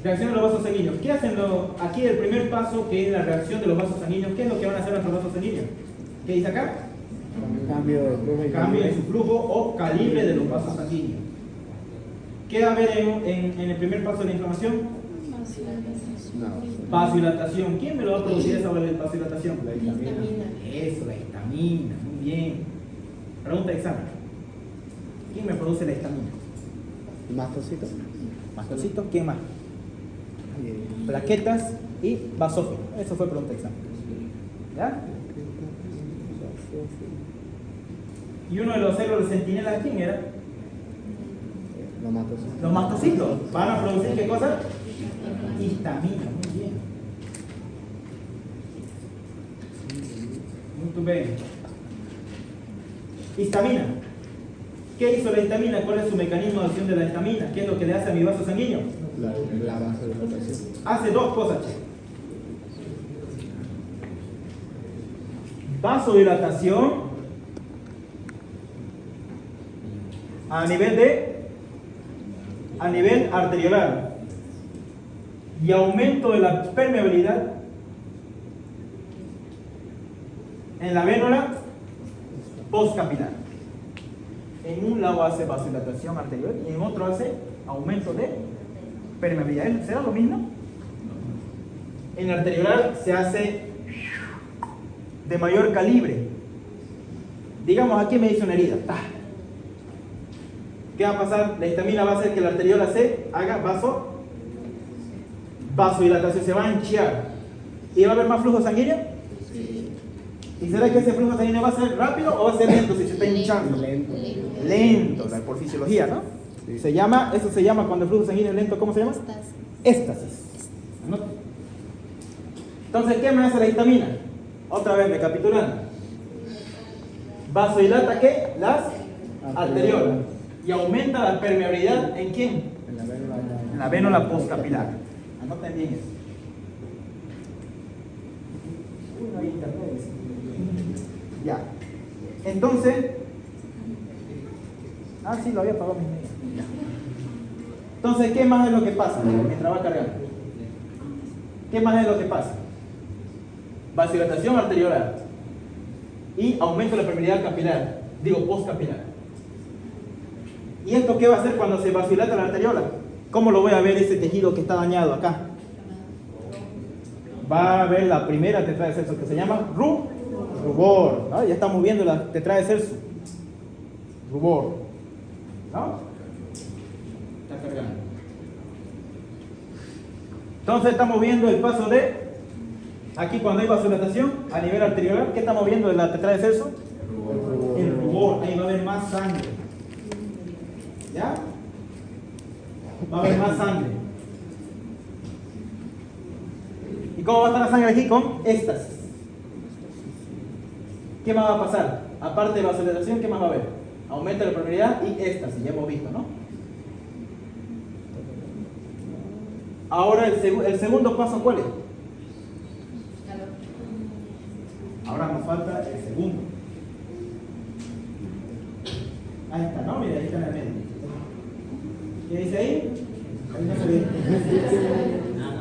Reacción de los vasos sanguíneos. ¿Qué hacen aquí el primer paso, que es la reacción de los vasos sanguíneos? ¿Qué es lo que van a hacer nuestros vasos sanguíneos? ¿Qué dice acá? Cambio de flujo y Cambio en calibre. su flujo o calibre de los vasos sanguíneos. ¿Qué va a haber en el primer paso de la inflamación? No, Vasodilatación. ¿Quién me lo va a producir esa vasodilatación? la histamina. Eso, la histamina. Muy bien. Pregunta de examen. ¿Quién me produce la histamina? Mastocito. Mastocito. ¿Quién más? Plaquetas y basófilo. Eso fue pregunta de examen. ¿Ya? Y uno de los células centinelas, ¿quién era? Los mastocitos. Los mastocitos. ¿Van a producir qué cosa? Histamina. Muy bien. Muy bien. Histamina. ¿Qué hizo la histamina? ¿Cuál es su mecanismo de acción de la histamina? ¿Qué es lo que le hace a mi vaso sanguíneo? La vasodilatación. Hace dos cosas, chicos. Vasodilatación a nivel arteriolar y aumento de la permeabilidad en la vénula postcapilar. En un lado hace vasodilatación arterial y en otro hace aumento de permeabilidad. ¿Será lo mismo? En la arteriolar se hace de mayor calibre. Digamos, aquí me hizo una herida. ¡Tah! ¿Qué va a pasar? La histamina va a hacer que la arteriola se haga vasodilatación, se va a hinchar. ¿Y va a haber más flujo sanguíneo? Sí. ¿Y será que ese flujo sanguíneo va a ser rápido o va a ser lento si se está hinchando? Lento. Lento, por fisiología, ¿no? Sí. Eso se llama cuando el flujo sanguíneo es lento, ¿cómo se llama? Éstasis. Anote. Entonces, ¿qué me hace la histamina? Otra vez, recapitulando. Vasodilata, ¿qué? Las arteriolas. Y aumenta la permeabilidad ¿en quién? En la vénula. En la vénula postcapilar. Anoten bien eso. Uy, no hay internet. Ya. Entonces. Sí, lo había apagado mis medios. Ya. Entonces, ¿qué más es lo que pasa mientras va cargando? ¿Qué más es lo que pasa? Vasodilatación arteriolar y aumento de la permeabilidad capilar, postcapilar. ¿Y esto qué va a hacer cuando se vasodilata la arteriola? ¿Cómo lo voy a ver ese tejido que está dañado acá? Va a ver la primera tetrada de Celso que se llama rubor. ¿No? Ya estamos viendo la tetrada de Celso. Rubor. ¿No? Está cargando. Entonces estamos viendo el paso de aquí cuando hay vasodilatación a nivel arteriolar. ¿Qué estamos viendo de la tetrada de Celso? El rubor. Ahí va a haber más sangre. ¿Ya? Va a haber más sangre. ¿Y cómo va a estar la sangre aquí? Con éstasis. ¿Qué más va a pasar? Aparte de vasodilatación, ¿qué más va a haber? Aumento de la permeabilidad y éstasis, ya hemos visto, ¿no? Ahora el segundo paso, ¿cuál es? Ahora nos falta el segundo. Ahí está, ¿no? Mira, ahí está en el medio. ¿Qué dice ahí? Ahí no se ve.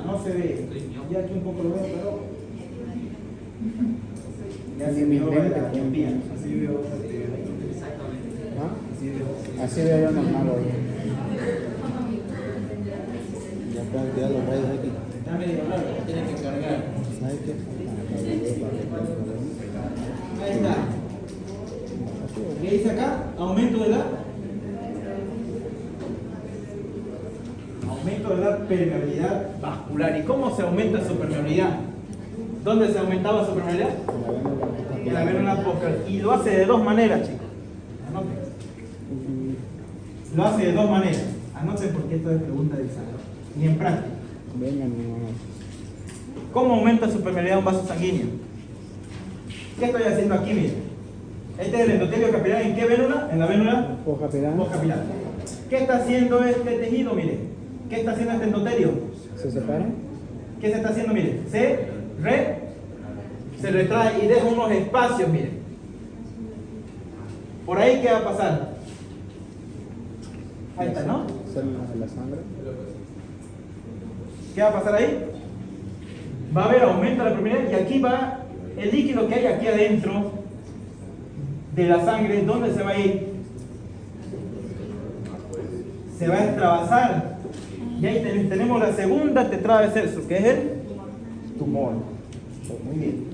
No se ve. Ya aquí un poco lo veo, pero. Ya se me ve la miopía. Así veo. ¿Ah? Así veo yo normal hoy. Ya pueden tirar los rayos aquí. Está medio raro, tiene que cargar. ¿Sabes qué? Ahí está. ¿Qué dice acá? Aumento de la permeabilidad vascular. ¿Y cómo se aumenta su permeabilidad? ¿Dónde se aumentaba su permeabilidad? En la vénula postcapilar. Y lo hace de dos maneras, chicos. Anoten. Lo hace de dos maneras. Anoten porque esto es pregunta de examen. Y en práctica. Vengan, mi mamá. ¿Cómo aumenta su permeabilidad un vaso sanguíneo? ¿Qué estoy haciendo aquí? Miren. Este es el endotelio capilar. ¿En qué vénula? En la vénula Postcapilar. postcapilar. ¿Qué está haciendo este tejido? Miren. ¿Qué está haciendo este endotelio? ¿Se separan? ¿Qué se está haciendo? Miren. Se retrae y deja unos espacios, miren. Por ahí, ¿qué va a pasar? Ahí está, ¿no? Células de la sangre. ¿Qué va a pasar ahí? Va a haber aumento de la permeabilidad y aquí va el líquido que hay aquí adentro de la sangre. ¿Dónde se va a ir? Se va a extravasar. Y ahí tenemos la segunda tetrada de Celsus, que es el tumor. Muy bien.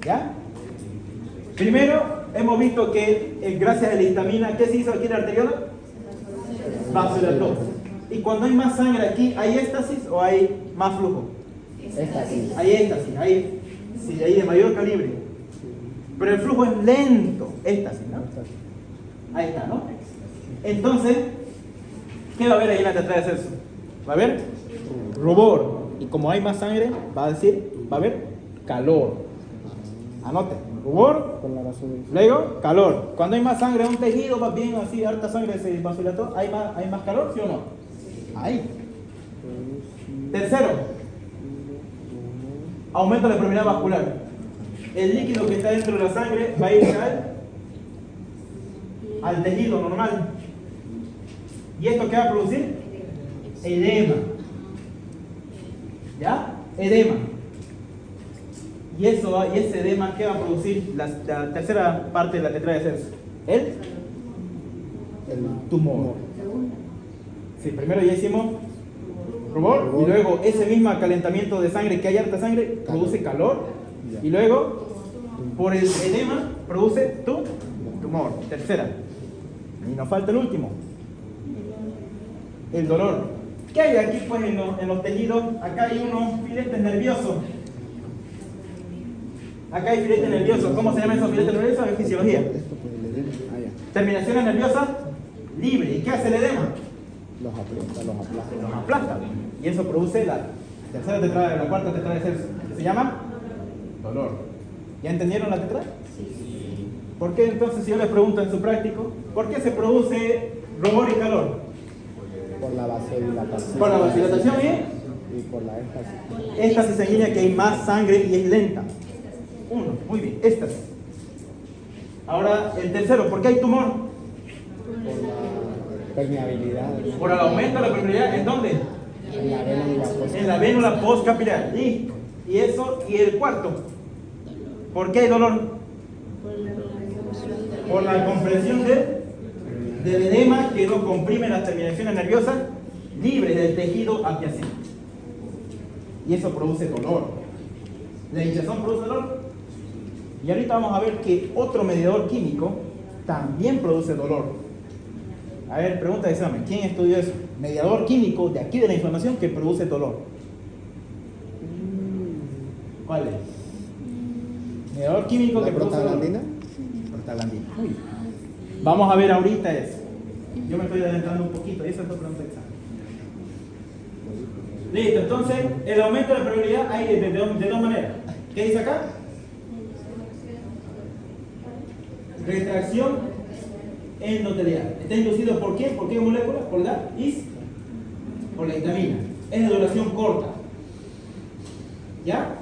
¿Ya? Primero, hemos visto que gracias a la histamina, ¿qué se hizo aquí en la arteriola? Vasodilató. Y cuando hay más sangre aquí, ¿hay éxtasis o hay más flujo? Éxtasis. Hay éxtasis, sí, hay de mayor calibre. Pero el flujo es lento, éxtasis, ¿no? Ahí está, ¿no? Entonces, ¿qué va a haber ahí en la tetrada de Celsus? Va a haber rubor. Y como hay más sangre, va a haber calor. Anote, rubor, Con la vasodilación. luego calor. Cuando hay más sangre en un tejido, va bien así, harta sangre se vasodilató, ¿hay más calor, sí o no? Hay. Tercero, aumento de la permeabilidad vascular. El líquido que está dentro de la sangre va a ir al tejido normal. ¿Y esto qué va a producir? Edema. ¿Ya? Edema. Y ese edema, ¿qué va a producir? La tercera parte de la tetrada de Celsus. El tumor. Sí, primero ya hicimos rubor, y luego ese mismo calentamiento de sangre, que hay harta sangre, produce calor, y luego por el edema produce tumor. Tercera. Y nos falta el último, el dolor. ¿Qué hay aquí pues en los tejidos? Acá hay unos filetes nerviosos. Acá hay filetes nerviosos. ¿Cómo se llaman esos filetes nerviosos? En fisiología. Ah, ya. Terminaciones nerviosas libres. ¿Y qué hace el edema? Los aplasta, los aplasta. Los aplasta. Y eso produce la tercera tetrada, la cuarta tetrada de Celsus. Se llama dolor. ¿Ya entendieron la tetrada? Sí. ¿Por qué entonces, si yo les pregunto en su práctico, por qué se produce rubor y calor? Por la vasodilatación. Por la vasodilatación y por la éxtasis. éxtasis sanguínea, que hay más sangre y es lenta. Uno, muy bien, éxtasis. Ahora, el tercero, ¿por qué hay tumor? Por la permeabilidad. Por el aumento de la permeabilidad. ¿En dónde? En la vénula post. En la vénula postcapilar. Listo. Y eso, y el cuarto, ¿por qué hay dolor? Por la compresión del edema que no comprime las terminaciones nerviosas libres del tejido adyacente. Y eso produce dolor. La hinchazón produce dolor. Y ahorita vamos a ver que otro mediador químico también produce dolor. A ver, pregunta de examen. ¿Quién estudió eso? Mediador químico de aquí de la inflamación que produce dolor. ¿Cuál es? Mediador químico que produce dolor. prostaglandina? Prostaglandina. Muy bien. Vamos a ver ahorita eso. Yo me estoy adentrando un poquito y eso es otra pregunta de examen. Listo, entonces el aumento de la permeabilidad hay de dos maneras. ¿Qué dice acá? Retracción endotelial. ¿Está inducido por quién? ¿Por qué molécula? Por la histamina. Es de duración corta. ¿Ya?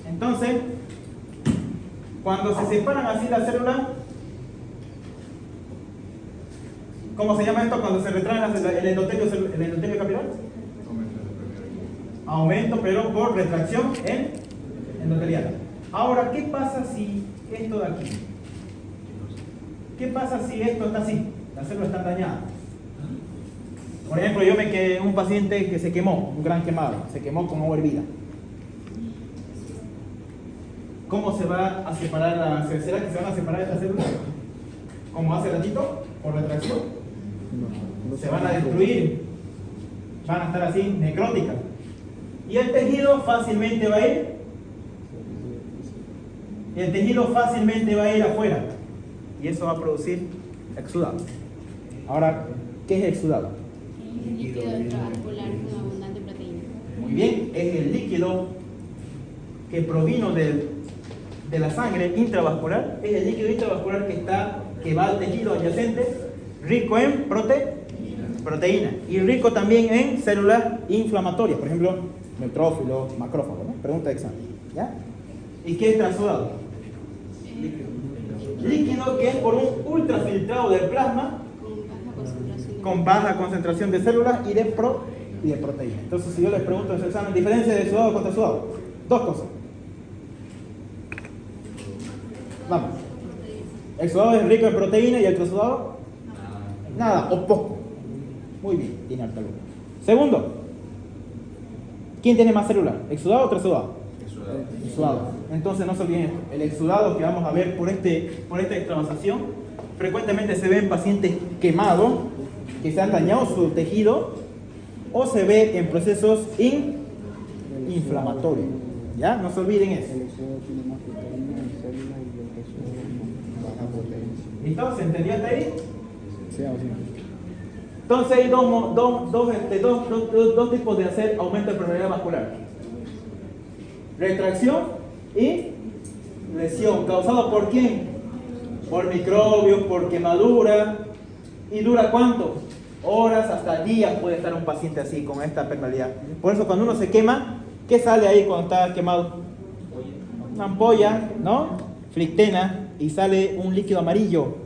Entonces, cuando se separan así las células, ¿cómo se llama esto cuando se retraen el endotelio capilar? Aumento, pero por retracción endotelial. Ahora, ¿qué pasa si esto de aquí? ¿Qué pasa si esto está así? Las células están dañadas. Por ejemplo, yo me quedé un paciente que se quemó, un gran quemado, se quemó con agua hervida. ¿Cómo se va a separar ¿será que se van a separar estas células? ¿Como hace ratito? ¿Por retracción? Se van a destruir. Van a estar así, necróticas. Y el tejido fácilmente va a ir. El tejido fácilmente va a ir afuera. Y eso va a producir exudado. Ahora, ¿qué es exudado? Líquido extravascular con abundante proteína. Muy bien, es el líquido que provino de la sangre intravascular. Es el líquido intravascular que va al tejido adyacente, rico en proteína y rico también en células inflamatorias, por ejemplo, neutrófilos, macrófagos, ¿no? Pregunta de examen. ¿Ya? ¿Y qué es transudado? Líquido que es por un ultrafiltrado del plasma Con baja concentración. con baja concentración de células y de y de proteína. Entonces, si yo les pregunto en ese examen, diferencia de sudado contra sudado, dos cosas. Vamos. El sudado es rico en proteína y el sudado, nada o poco. Muy bien, tiene alta luz. Segundo, ¿quién tiene más célula? ¿Exudado o trasudado? Exudado. Entonces no se olviden esto. El exudado que vamos a ver por esta extravasación, frecuentemente se ve en pacientes quemados, que se han dañado su tejido, o se ve en procesos inflamatorios. ¿Ya? No se olviden eso. El exudado tiene más proteína en células y el exudado baja potencia. ¿Listo? ¿Se entendió hasta ahí? Sí, o sí. Entonces hay dos tipos de hacer aumento de permeabilidad vascular. Retracción y lesión. ¿Causado por quién? Por microbios, por quemadura. ¿Y dura cuánto? Horas hasta días puede estar un paciente así, con esta permeabilidad. Por eso cuando uno se quema, ¿qué sale ahí cuando está quemado? Una ampolla, ¿no? Flictena, y sale un líquido amarillo.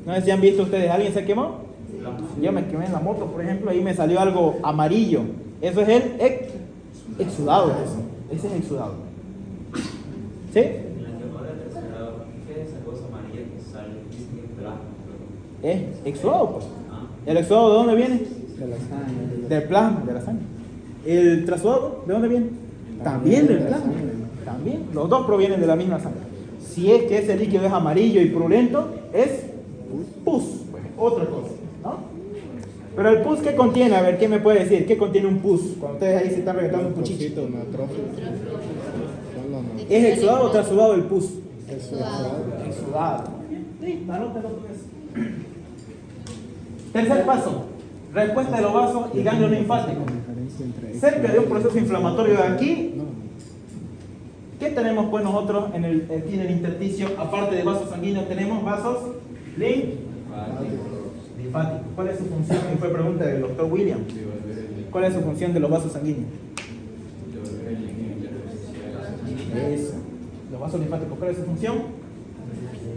No sé si han visto ustedes, ¿alguien se quemó? Yo me quemé en la moto, por ejemplo, y me salió algo amarillo. Eso es el exudado. Ese es exudado. ¿Sí? Es exudado, pues. ¿El exudado de dónde viene? De la sangre. Del plasma, de la sangre. ¿El trasudado de dónde viene? También del plasma. También. Los dos provienen de la misma sangre. Si es que ese líquido es amarillo y purulento, es pus. Pues, otra cosa, ¿no? Pero el pus, ¿qué contiene? A ver, ¿qué me puede decir? ¿Qué contiene un pus? Cuando ustedes ahí se están reventando un puchito. ¿Es exudado o trasudado el pus? Exudado. Sí, anótalo pues. Tercer paso. Respuesta de los vasos y ganglio linfático. Cerca de un proceso inflamatorio de aquí, ¿qué tenemos pues nosotros aquí en el intersticio? Aparte de vasos sanguíneos, tenemos vasos linfáticos. ¿Cuál es su función? Y fue pregunta del doctor William. ¿Cuál es su función de los vasos sanguíneos? Eso. Los vasos linfáticos, ¿cuál es su función?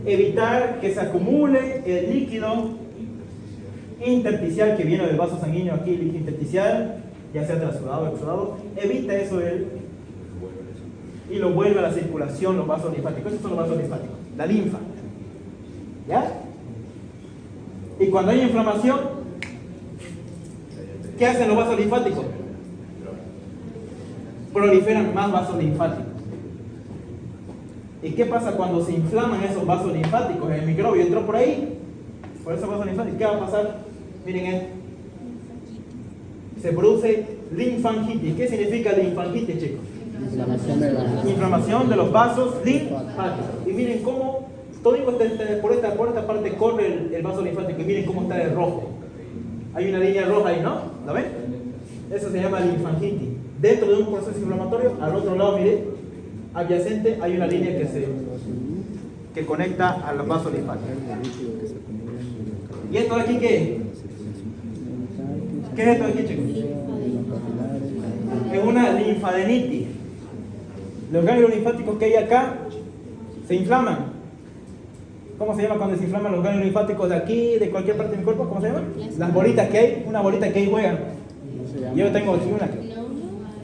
Evitar que se acumule el líquido intersticial que viene del vaso sanguíneo aquí, líquido intersticial, ya sea trasudado o exudado, evita eso él y lo vuelve a la circulación, los vasos linfáticos. Esos son los vasos linfáticos, la linfa. ¿Ya? Y cuando hay inflamación, ¿qué hacen los vasos linfáticos? Proliferan más vasos linfáticos. ¿Y qué pasa cuando se inflaman esos vasos linfáticos? El microbio entró por ahí, por esos vasos linfáticos. ¿Qué va a pasar? Miren esto. Se produce linfangitis. ¿Qué significa linfangitis, chicos? Inflamación de los vasos linfáticos. Y miren cómo todo por esta parte corre el vaso linfático. Y miren cómo está de rojo. Hay una línea roja ahí, ¿no? ¿La ven? Eso se llama linfangitis. Dentro de un proceso inflamatorio, al otro lado, miren, adyacente, hay una línea que conecta a los vasos linfáticos. ¿Y esto de aquí qué es? ¿Qué es esto de aquí, chicos? Es una linfadenitis. Los ganglios linfáticos que hay acá se inflaman. ¿Cómo se llama cuando se inflaman los ganglios linfáticos de aquí, de cualquier parte de mi cuerpo? ¿Cómo se llama? Las bolitas que hay, una bolita que hay juegan. Yo tengo aquí una.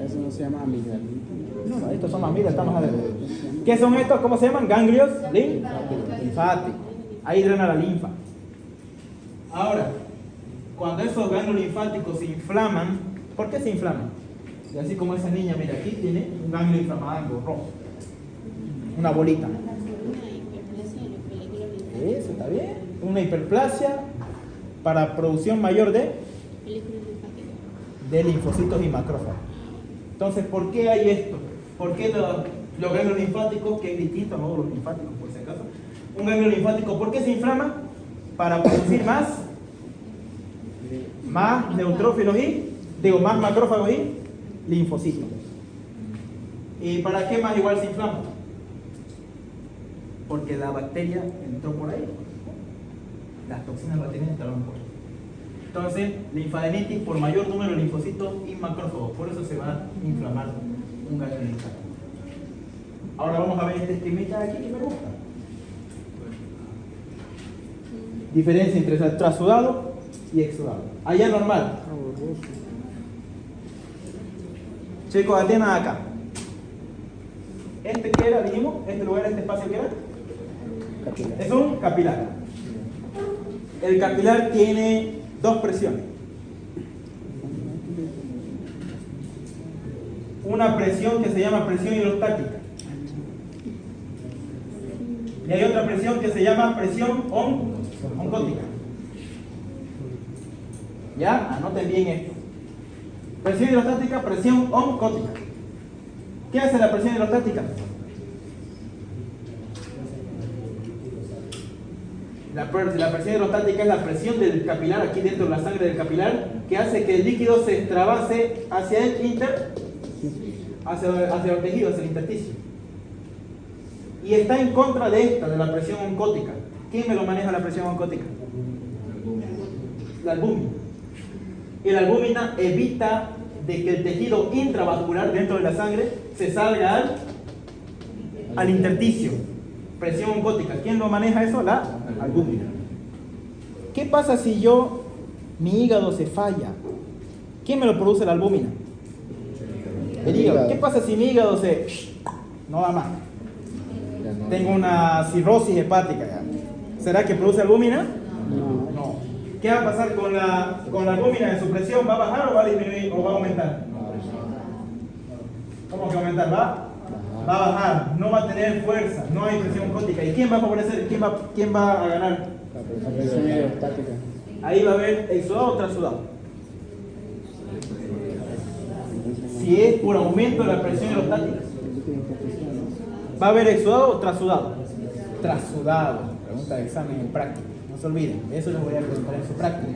Eso no se llama amigdalitis. No, estos son amigas, estamos a ver. ¿Qué son estos? ¿Cómo se llaman? Ganglios linfáticos. Ahí drena la linfa. Ahora, cuando esos ganglios linfáticos se inflaman, ¿por qué se inflaman? Y así como esa niña, mira, aquí tiene un ganglio inflamado rojo. Una bolita. Eso está bien. Una hiperplasia para producción mayor de linfocitos y macrófagos. Entonces, ¿por qué hay esto? ¿Por qué los ganglios linfáticos, que es distinto a los linfáticos por si acaso? Un ganglio linfático, ¿por qué se inflama? Para producir más neutrófilos más macrófagos y linfocitos. ¿Y para qué más igual se inflama? Porque la bacteria entró por ahí. Las toxinas bacterianas entraron por ahí. Entonces, linfadenitis por mayor número de linfocitos y macrófagos. Por eso se va a inflamar un ganglio linfático. Ahora vamos a ver este esquemita aquí que me gusta. Diferencia entre trasudado y exudado. Allá normal. Chicos, atiendan acá. ¿Este qué era, dijimos? ¿Este lugar, este espacio qué era? Capilar. Es un capilar. El capilar tiene dos presiones. Una presión que se llama presión hidrostática. Y hay otra presión que se llama presión oncótica. ¿Ya? Anoten bien esto. Presión hidrostática, presión oncótica. ¿Qué hace la presión hidrostática? La presión hidrostática es la presión del capilar, aquí dentro de la sangre del capilar, que hace que el líquido se extravase hacia el hacia los tejidos, hacia el intersticio. Y está en contra de esta, de la presión oncótica. ¿Quién me lo maneja la presión oncótica? La albúmina. Y la albúmina evita de que el tejido intravascular dentro de la sangre se salga al intersticio. Presión oncótica. ¿Quién lo maneja eso? La albúmina. ¿Qué pasa si mi hígado se falla? ¿Quién me lo produce la albúmina? El hígado. ¿Qué pasa si mi hígado no da más? Tengo una cirrosis hepática ya. ¿Será que produce albúmina? No. ¿Qué va a pasar con la albúmina en su presión? ¿Va a bajar o va a disminuir o va a aumentar? ¿Cómo que aumentar? Va a bajar, no va a tener fuerza, no hay presión oncótica. ¿Y quién va a favorecer? ¿Quién va a ganar? La presión hidrostática. Ahí va a haber exudado o trasudado. Si es por aumento de la presión hidrostática, ¿va a haber exudado o trasudado? Trasudado. Pregunta de examen en práctica. No se olviden, eso les voy a preguntar en su práctica.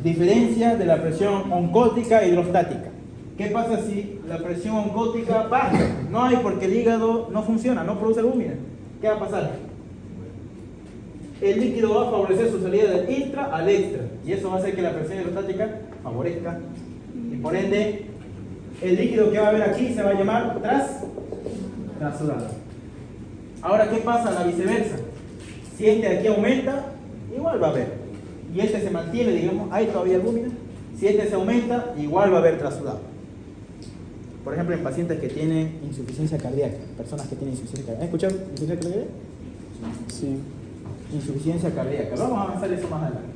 Diferencia de la presión oncótica e hidrostática. ¿Qué pasa si la presión oncótica baja? No hay porque el hígado no funciona, no produce albúmina. ¿Qué va a pasar? El líquido va a favorecer su salida del intra al extra. Y eso va a hacer que la presión hidrostática favorezca. Y por ende, el líquido que va a haber aquí se va a llamar trasudado. Ahora, ¿qué pasa? La viceversa. Si este de aquí aumenta, igual va a haber. Y este se mantiene, digamos, hay todavía albúmina. Si este se aumenta, igual va a haber trasudado. Por ejemplo, en pacientes que tienen insuficiencia cardíaca, personas que tienen insuficiencia cardíaca. ¿Han escuchado insuficiencia cardíaca? Sí. Insuficiencia cardíaca. Vamos a avanzar eso más adelante.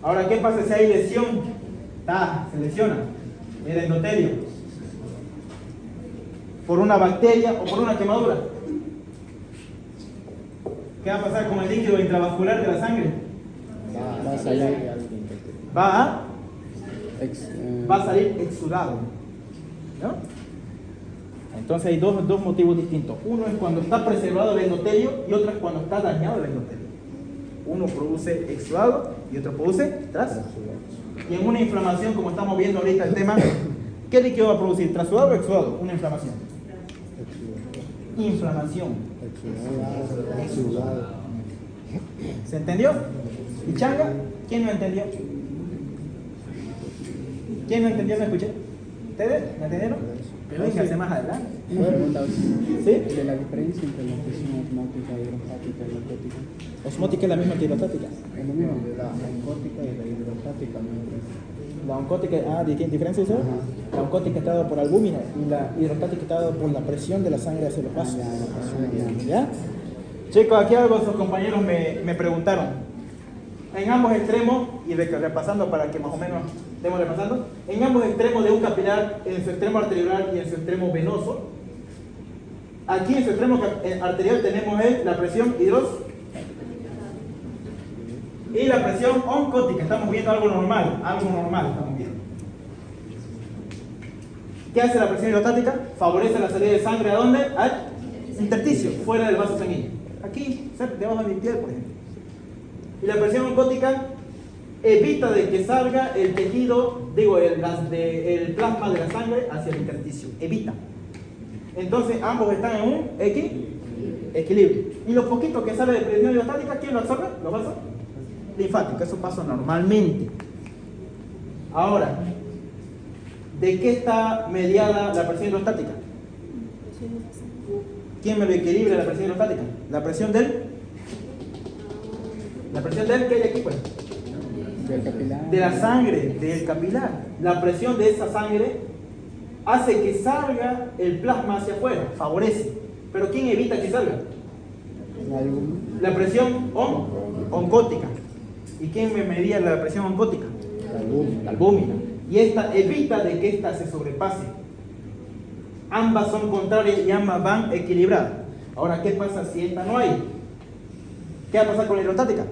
Ahora, ¿qué pasa si hay lesión? Se lesiona el endotelio por una bacteria o por una quemadura. ¿Qué va a pasar con el líquido intravascular de la sangre? Va a salir. Va a salir exudado. ¿No? Entonces hay dos motivos distintos. Uno es cuando está preservado el endotelio y otro es cuando está dañado el endotelio. Uno produce exudado y otro produce trasudado. Y en una inflamación, como estamos viendo ahorita el tema, ¿qué líquido va a producir? ¿Trasudado o exudado? Una inflamación. Inflamación. ¿Se entendió? ¿Y changa? ¿Quién no entendió? ¿Quién no entendió? ¿Me escuché? ¿Ustedes? ¿Me entendieron? Pero véngase más adelante. Una pregunta. ¿Sí? ¿De la diferencia entre la presión osmótica, hidrostática y oncótica? Osmótica es la misma que hidrostática. Es lo mismo, de la oncótica y la hidrostática. La oncótica, ¿diferencia eso? La oncótica está dada por albúmina y la hidrostática está dada por la presión de la sangre hacia los vasos. ¿Ya? Chicos, aquí algo sus compañeros me preguntaron. En ambos extremos, y repasando para que más o menos estemos repasando, en ambos extremos de un capilar, en su extremo arterial y en su extremo venoso, aquí en su extremo arterial tenemos la presión hidrostática y la presión oncótica. Estamos viendo algo normal estamos viendo. ¿Qué hace la presión hidrostática? Favorece la salida de sangre ¿a dónde? Al intersticio, fuera del vaso sanguíneo. Aquí, debajo de mi piel, por ejemplo. Y la presión oncótica evita de que salga el tejido, el plasma de la sangre hacia el intersticio. Evita. Entonces ambos están en un equilibrio. Y lo poquito que sale de presión hidrostática, ¿quién lo absorbe? Los vasos linfáticos. Eso pasa normalmente. Ahora, ¿de qué está mediada la presión hidrostática? ¿Quién me lo equilibra la presión hidrostática? La presión del... ¿La presión del qué hay aquí, pues? Del capilar. De la sangre, del capilar. La presión de esa sangre hace que salga el plasma hacia afuera, favorece. Pero ¿quién evita que salga? La presión oncótica. ¿Y quién me medía la presión oncótica? La albúmina. Y esta evita de que ésta se sobrepase. Ambas son contrarias y ambas van equilibradas. Ahora, ¿qué pasa si esta no hay? ¿Qué va a pasar con la hidrostática?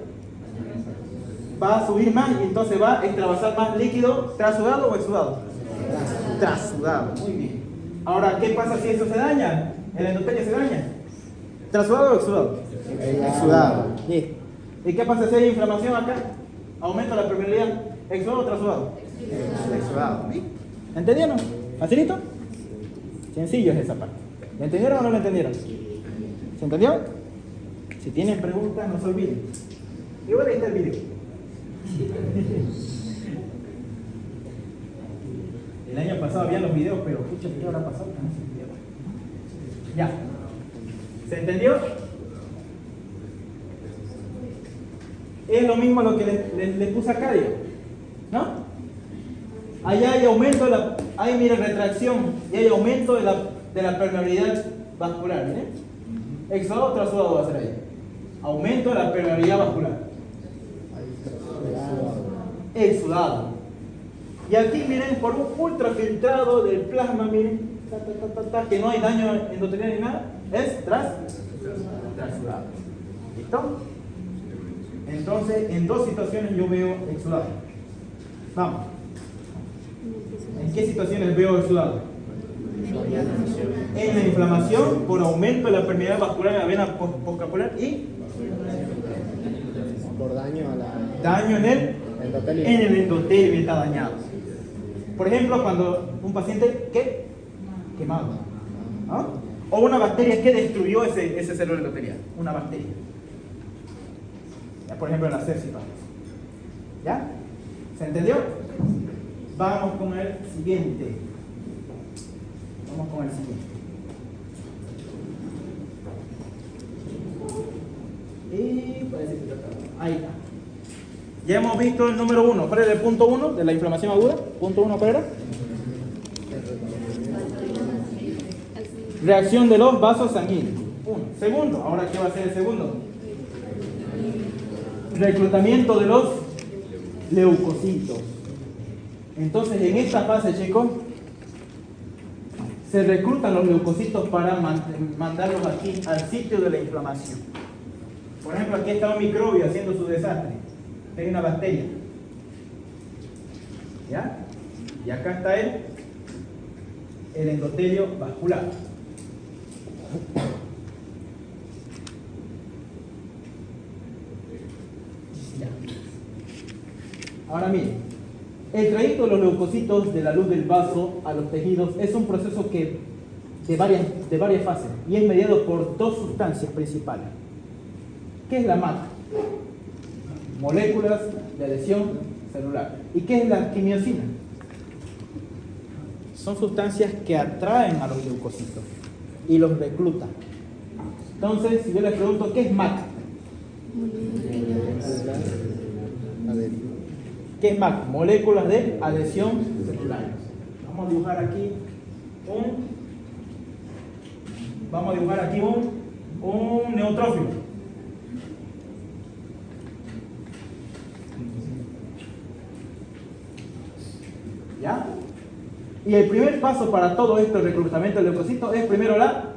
Va a subir más y entonces va a extravasar más líquido trasudado o exudado. Trasudado. Muy bien. Ahora, ¿qué pasa si eso se daña? ¿El endotelio se daña? ¿Trasudado o exudado? Exudado. Bien. ¿Y qué pasa si hay inflamación acá? ¿Aumenta la permeabilidad? ¿Exudado o trasudado? Exudado. ¿Entendieron? ¿Facilito? Sencillo es esa parte. ¿Le entendieron o no lo entendieron? ¿Se entendió? Si tienen preguntas, no se olviden. Igual ahí está el video. El año pasado había los videos, pero escucha, ¿qué habrá pasado? Que no se entendió. Ya. ¿Se entendió? Es lo mismo lo que les puse acá, digo. ¿No? Allá hay aumento de la... Hay, miren, retracción. Y hay aumento de la permeabilidad vascular. ¿Miren? Exudado o trasudado va a ser ahí. Aumento de la permeabilidad vascular. Exudado. Y aquí, miren, por un ultrafiltrado del plasma, miren, que no hay daño endotelial ni nada, es trasudado. ¿Listo? Entonces, en dos situaciones yo veo exudado. Vamos. ¿En qué situaciones veo exudado? En la inflamación por aumento de la permeabilidad vascular en la vena postcapular y Por daño a la daño en el endotelio está dañado. Por ejemplo, cuando un paciente quemado, ¿no? O una bacteria que destruyó ese célula endotelial, una bacteria. Ya, por ejemplo, en la sepsis. ¿Ya? ¿Se entendió? Vamos con el siguiente. Y parece que ya está. Ahí está. Ya hemos visto el número 1. ¿Cuál era el punto 1 de la inflamación aguda? Punto 1, ¿cuál era? Reacción de los vasos sanguíneos. 1. Segundo, ahora ¿qué va a ser el segundo? Reclutamiento de los leucocitos. Entonces, en esta fase, chicos, se reclutan los leucocitos para mandarlos aquí al sitio de la inflamación. Por ejemplo, aquí está un microbio haciendo su desastre. Hay una bacteria. ¿Ya? Y acá está el endotelio vascular. Ya. Ahora miren, el trayecto de los leucocitos de la luz del vaso a los tejidos es un proceso que de varias fases y es mediado por dos sustancias principales. ¿Qué es la MAC? Moléculas de adhesión celular. ¿Y qué es la quimiosina? Son sustancias que atraen a los leucocitos y los reclutan. Entonces, si yo les pregunto, ¿qué es MAC? ¿Qué es MAC? Moléculas de adhesión celular. Vamos a dibujar aquí un neutrófilo. ¿Ya? Y el primer paso para todo esto, el reclutamiento de leucocitos, es primero la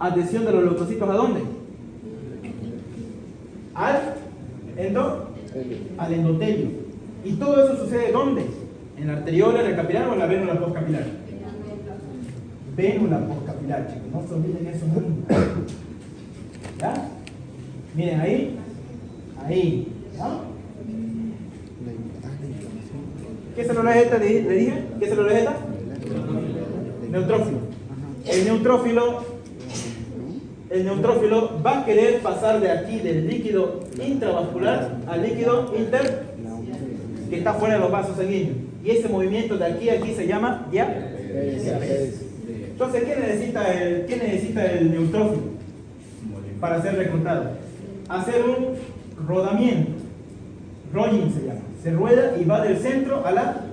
adhesión de los leucocitos ¿a dónde? Al endotelio. ¿Y todo eso sucede ¿dónde? ¿En la arteriola, en el capilar o en la vénula postcapilar? Vénula postcapilar, chicos, no se olviden eso nunca. ¿Ya? Miren ahí. ¿Ya? ¿Qué célula es esta? ¿Le dije? ¿Qué célula es esta? Neutrófilo. El neutrófilo va a querer pasar de aquí, del líquido intravascular al líquido que está fuera de los vasos sanguíneos. Y ese movimiento de aquí a aquí se llama diapéresis. Entonces, ¿qué necesita el neutrófilo para ser reclutado? Hacer un rodamiento Rolling se llama. Se rueda y va del centro a la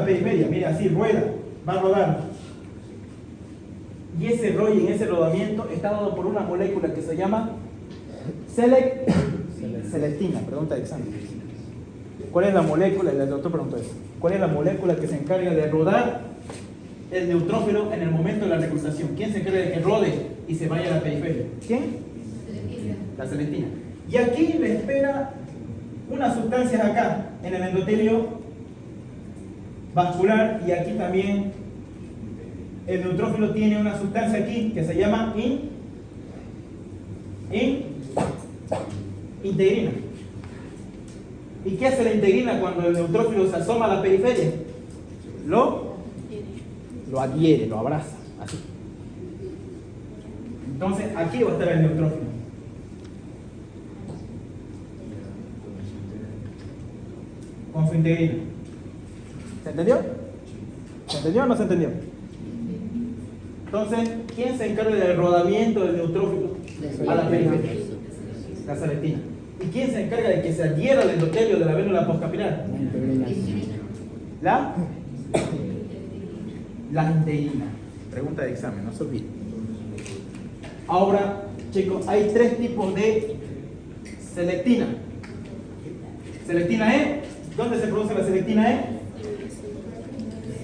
periferia. Mira, así rueda, va a rodar. Y ese rolling, ese rodamiento está dado por una molécula que se llama selectina. Pregunta de examen. ¿Cuál es la molécula? El doctor preguntó eso. ¿Cuál es la molécula que se encarga de rodar el neutrófilo en el momento de la reclutación? ¿Quién se encarga de que rode y se vaya a la periferia? ¿Quién? La selectina. Y aquí le espera unas sustancias acá, en el endotelio vascular, y aquí también el neutrófilo tiene una sustancia aquí que se llama integrina. ¿Y qué hace la integrina cuando el neutrófilo se asoma a la periferia? Lo adhiere, lo abraza, así. Entonces aquí va a estar el neutrófilo. Con su integrina. ¿Se entendió? ¿Se entendió o no se entendió? Entonces, ¿quién se encarga del rodamiento del neutrófilo a la periferia? La selectina. ¿Y quién se encarga de que se adhiera al endotelio de la vénula postcapilar? La integrina. Pregunta de examen, no se olvide. Ahora, chicos, hay tres tipos de selectina. Selectina E. ¿Dónde se produce la selectina E?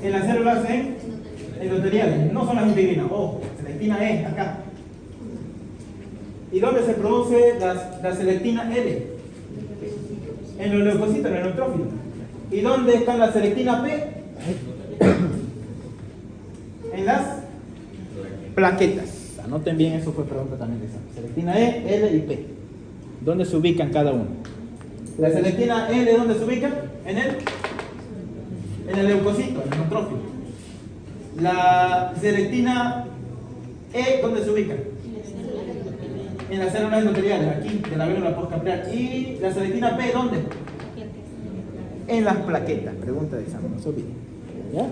En las células endoteliales. No son las integrinas. Oh, selectina E, acá. ¿Y dónde se produce la selectina L? En los leucocitos, en el neutrófilo. ¿Y dónde está la selectina P? En las plaquetas. Anoten bien, eso fue pregunta también de examen. Selectina E, L y P. ¿Dónde se ubican cada uno? La selectina L, ¿dónde se ubica? En el leucocito, en el neutrófilo. La selectina E, ¿dónde se ubica? En las células endoteliales, aquí, de la vénula postcapilar. ¿Y la selectina P, dónde? En las plaquetas. Pregunta de examen, no se olvide. ¿Ya?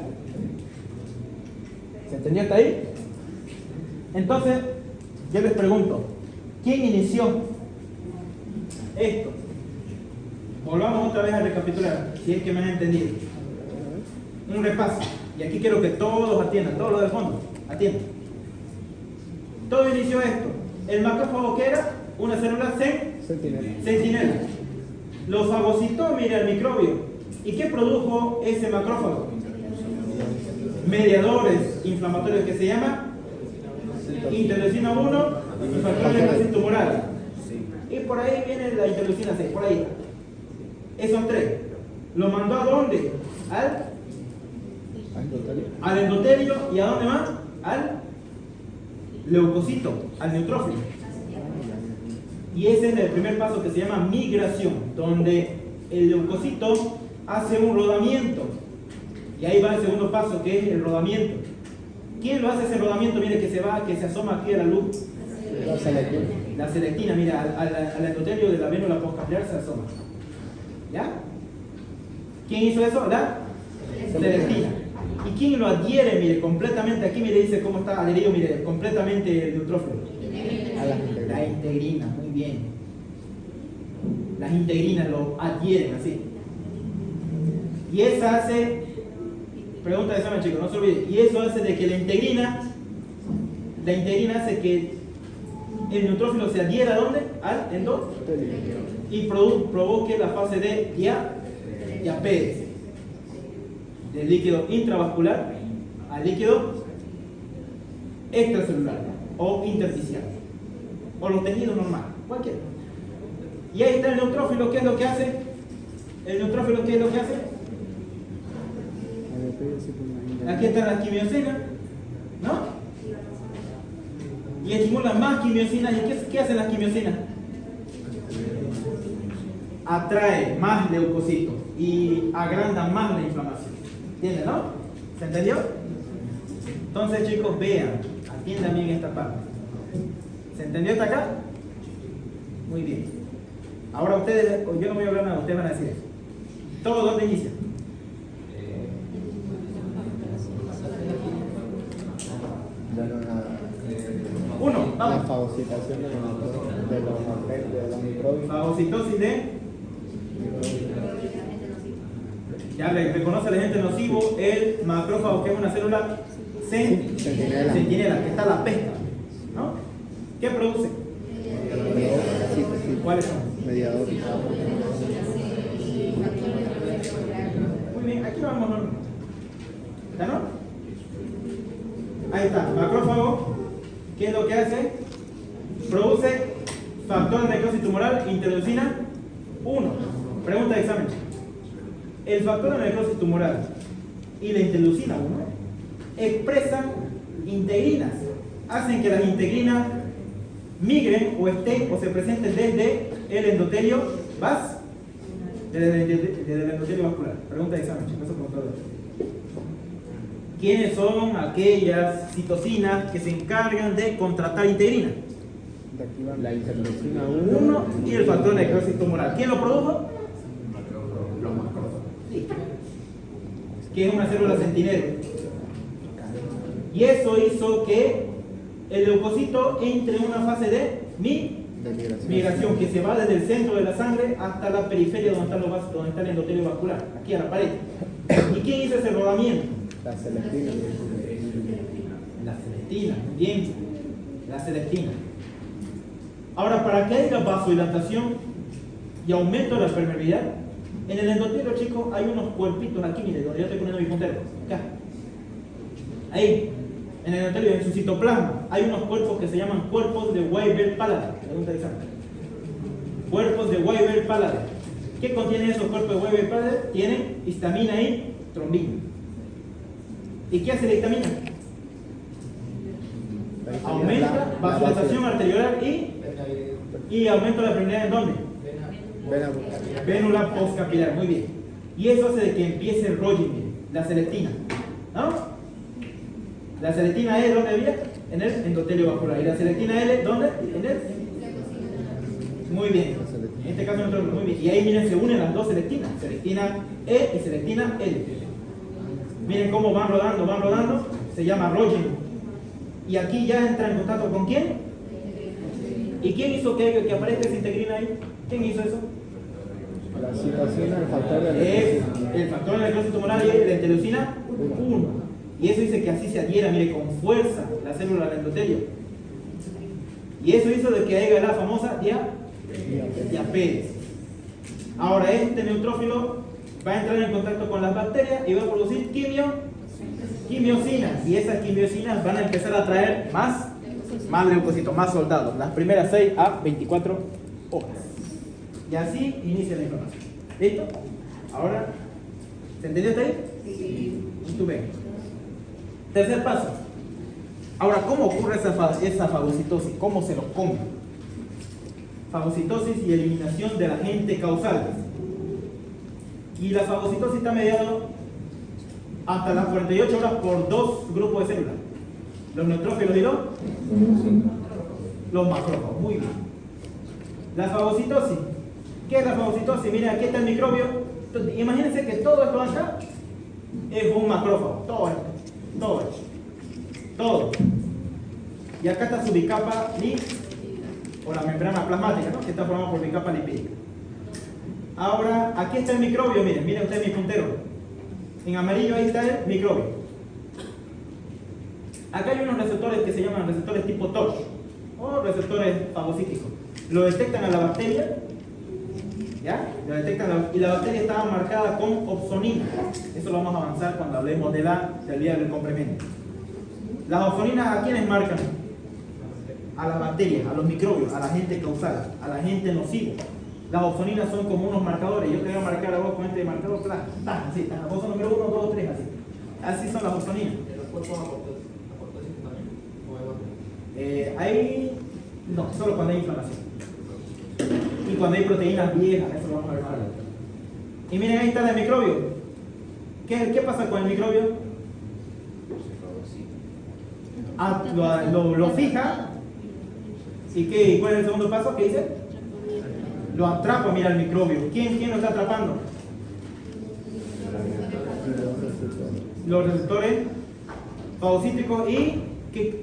¿Se entendió hasta ahí? Entonces, yo les pregunto, ¿quién inició esto? Volvamos otra vez a recapitular, si es que me han entendido. Un repaso. Y aquí quiero que todos atiendan, todos los del fondo, atiendan. Todo inició esto. El macrófago, ¿qué era? Una célula centinela. Lo fagocitó, mira, el microbio. ¿Y qué produjo ese macrófago? Mediadores inflamatorios que se llaman interleucina 1 y factores de masa tumoral. Y por ahí viene la interleucina 6, por ahí. Esos tres. ¿Lo mandó a dónde? Al endotelio. ¿Y a dónde más? Al leucocito, al neutrófilo. Y ese es el primer paso que se llama migración, donde el leucocito hace un rodamiento. Y ahí va el segundo paso, que es el rodamiento. ¿Quién lo hace ese rodamiento? Mire que se asoma aquí a la luz. La selectina, mira, al endotelio de la vénula postcapilar se asoma. ¿Ya? ¿Quién hizo eso? La selectina. ¿Y quién lo adhiere? Mire, completamente, aquí mire, dice cómo está adherido, mire, completamente el neutrófilo. La integrina, muy bien. Las integrinas lo adhieren así. Y esa hace, pregunta de examen, chicos, no se olviden, y eso hace de que la integrina hace que el neutrófilo se adhiera ¿a dónde? Al endotelio. Y provoque la fase de diapéresis. Del líquido intravascular al líquido extracelular o intersticial o los tejidos normales, cualquiera. Y ahí está el neutrófilo. ¿Qué es lo que hace? El neutrófilo, ¿qué es lo que hace? Aquí están las quimiosinas, ¿no? Y estimulan más quimiosinas. ¿Y qué hacen las quimiosinas? Atrae más leucocitos y agrandan más la inflamación. ¿Entienden, no? ¿Se entendió? Entonces, chicos, vean, atiendan bien esta parte. ¿Se entendió hasta acá? Muy bien. Ahora ustedes, yo no voy a hablar nada, ustedes van a decir eso. ¿Todo dónde inicia? Uno, vamos. La fagocitación de los microbios. Fagocitosis de Ya reconoce el agente nocivo el macrófago, que es una célula centinela, que está a la pesca, ¿no? ¿Qué produce? ¿Cuáles son? Mediador. Muy bien, aquí vamos, ¿no? ¿Está, no? Ahí está, macrófago, ¿qué es lo que hace? Produce factor de necrosis tumoral, interleucina 1. Pregunta de examen. El factor de necrosis tumoral y la interleucina 1 expresan integrinas, hacen que las integrinas migren o estén o se presenten desde el endotelio desde el endotelio vascular. Pregunta de examen, chicos, ¿quiénes son aquellas citocinas que se encargan de contratar integrina? De aquí va la interleucina 1 y el factor de necrosis tumoral. ¿Quién lo produjo? Los macrófagos. Sí. Que es una célula centinela. Y eso hizo que el leucocito entre en una fase de migración, que se va desde el centro de la sangre hasta la periferia donde está el endotelio vascular, aquí a la pared. ¿Y quién hizo ese rodamiento? La celestina. La celestina, bien, la celestina. Ahora, para que haya vasodilatación y aumento de la permeabilidad, en el endotelio, chicos, hay unos cuerpitos aquí, mire, donde yo estoy poniendo mi puntero, acá. Ahí, en el endotelio, en su citoplasma, hay unos cuerpos que se llaman cuerpos de Weber-Palade. Pregunta de examen. Cuerpos de Weber-Palade. ¿Qué contienen esos cuerpos de Weber-Palade? Tienen histamina y trombina. ¿Y qué hace la histamina? Aumenta vasodilatación arterial y aumenta la permeabilidad ¿en dónde? Vénula postcapilar, muy bien. Y eso hace de que empiece el rolling, la celestina, ¿no? La celestina E, ¿dónde había? En el endotelio vascular. ¿Y la celestina L, dónde? En el. Muy bien. En este caso, muy bien. Y ahí miren, se unen las dos celestinas, celestina E y celestina L. Miren cómo van rodando, se llama rolling. Y aquí ya entra en contacto con quién? ¿Y quién hizo que aparezca esa integrina ahí? ¿Quién hizo eso? La situación del factor de Es el factor de necrosis tumoral y la interleucina 1. Y eso dice que así se adhiera, mire, con fuerza la célula del endotelio. Y eso hizo de que haya la famosa diapéresis. Ahora este neutrófilo va a entrar en contacto con las bacterias y va a producir quimiosinas. Y esas quimiosinas van a empezar a traer más leucocitos, más soldados. Las primeras 6 a 24 horas. Y así inicia la inflamación. ¿Listo? Ahora, ¿se entendió hasta ahí? Sí. Tú ven. Tercer paso. Ahora, ¿cómo ocurre esa fagocitosis? ¿Cómo se lo come? Fagocitosis y eliminación del agente causal. Y la fagocitosis está mediada hasta las 48 horas por dos grupos de células. Los neutrófilos y los macrófagos. Muy bien. La fagocitosis. ¿Qué es la fagocitosis? Miren, aquí está el microbio. Entonces, imagínense que todo esto acá es un macrófago. Todo esto. Todo. Y acá está su bicapa o la membrana plasmática, ¿no? Que está formada por bicapa lipídica. Ahora, aquí está el microbio, miren ustedes mi puntero. En amarillo ahí está el microbio. Acá hay unos receptores que se llaman receptores tipo TORCH o receptores fagocíticos. Lo detectan a la bacteria, ¿ya? Lo detectan y la bacteria estaba marcada con opsonina. Eso lo vamos a avanzar cuando hablemos del día del complemento. Las opsoninas, ¿a quiénes marcan? A las bacterias, a los microbios, a la agente causal, a la agente nocivo. Las opsoninas son como unos marcadores. Yo te voy a marcar a vos con este marcador, así, vos son número 1, 2, 3, así. Así son las opsoninas. ¿Los cuerpos aportóxicos también? Ahí, no, solo cuando hay inflamación. Y cuando hay proteínas viejas, eso lo vamos a ver ahora. Y miren, ahí está el microbio. ¿Qué pasa con el microbio? Lo fija. ¿Y cuál es el segundo paso? ¿Qué dice? Lo atrapa, mira el microbio. ¿Quién lo está atrapando? Los receptores fagocíticos y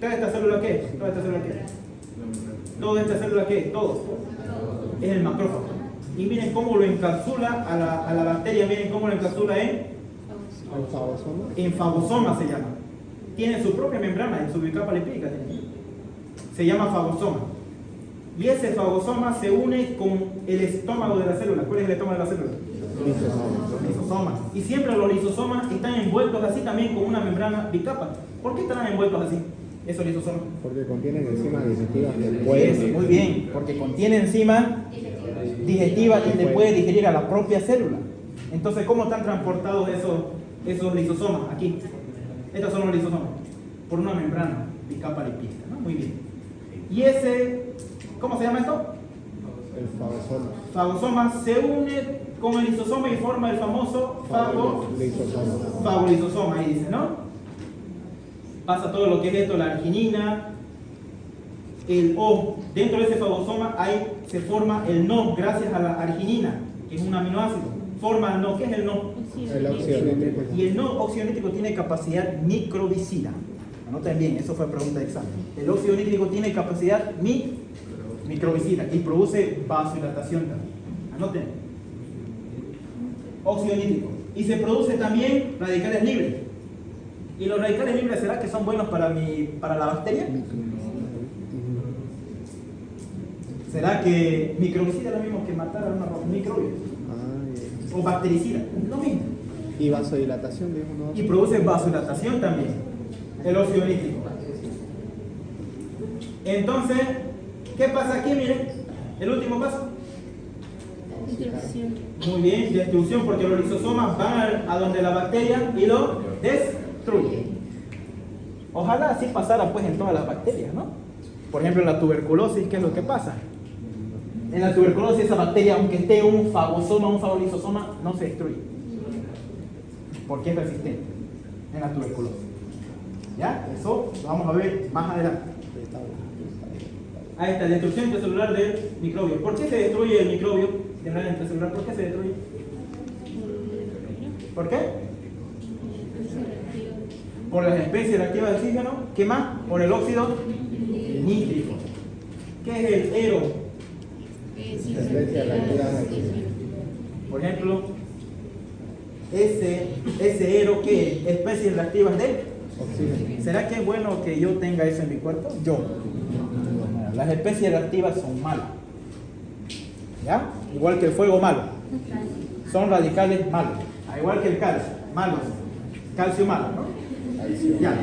¿toda esta célula qué? ¿Toda esta célula qué? ¿Toda esta célula qué? Todo. Es el macrófago. Y miren cómo lo encapsula a la bacteria, miren cómo lo encapsula El fagosoma. en fagosoma se llama. Tiene su propia membrana, en su bicapa lipídica tiene. Se llama fagosoma. Y ese fagosoma se une con el estómago de la célula. ¿Cuál es el estómago de la célula? Los lisosomas. Y siempre los lisosomas están envueltos así también con una membrana bicapa. ¿Por qué están envueltos así esos lisosomas? Porque contienen enzimas digestivas que Pues, pueden. muy bien, porque contiene enzimas digestivas y te puede digerir a la propia célula. Entonces, ¿cómo están transportados esos lisosomas? Aquí. Estos son los lisosomas. Por una membrana bicapa lipídica, ¿no? Muy bien. Y ese, ¿cómo se llama esto? El fagosoma. Fagosoma se une con el lisosoma y forma el famoso Lisosoma. fagolisosoma, ahí dice, ¿no? Pasa todo lo que es esto, la arginina, el O. Dentro de ese fagosoma ahí se forma el NO gracias a la arginina, que es un aminoácido. Forma el NO. ¿Qué es el NO? El óxido nítrico. Y el NO óxido nítrico tiene capacidad microbicida. Anoten bien, eso fue pregunta de examen. El óxido nítrico tiene capacidad microbicida y produce vasodilatación también. Anoten. Óxido nítrico. Y se produce también radicales libres. ¿Y los radicales libres será que son buenos para la bacteria? ¿Será que microbicida es lo mismo que matar a una microbio? O bactericida, lo mismo. Y vasodilatación, dijo, ¿no? Y produce vasodilatación también, el óxido nítrico. Entonces, ¿qué pasa aquí? Miren, el último paso. Introducción. Muy bien, destrucción, porque los lisosomas van a donde la bacteria y lo destruyen. Ojalá así pasara pues en todas las bacterias, ¿no? Por ejemplo, en la tuberculosis, ¿qué es lo que pasa? En la tuberculosis esa bacteria, aunque esté un fagosoma, un fagolisosoma, no se destruye. Porque es resistente en la tuberculosis. ¿Ya? Eso lo vamos a ver más adelante. Ahí está, destrucción intracelular del microbio. ¿Por qué se destruye el microbio de manera intracelular? ¿Por qué se destruye? ¿Por qué? Por las especies reactivas de oxígeno. ¿Qué más? Por el óxido nítrico. ¿Qué es el ero? Especies reactivas de oxígeno. Por ejemplo, ese ero, ¿qué es? Especies reactivas de Oxígeno. ¿será que es bueno que yo tenga eso en mi cuerpo? Yo. Las especies reactivas son malas. ¿Ya? Igual que el fuego malo. Son radicales malos. Igual que el calcio, malos. Calcio malo, ¿no? Ya.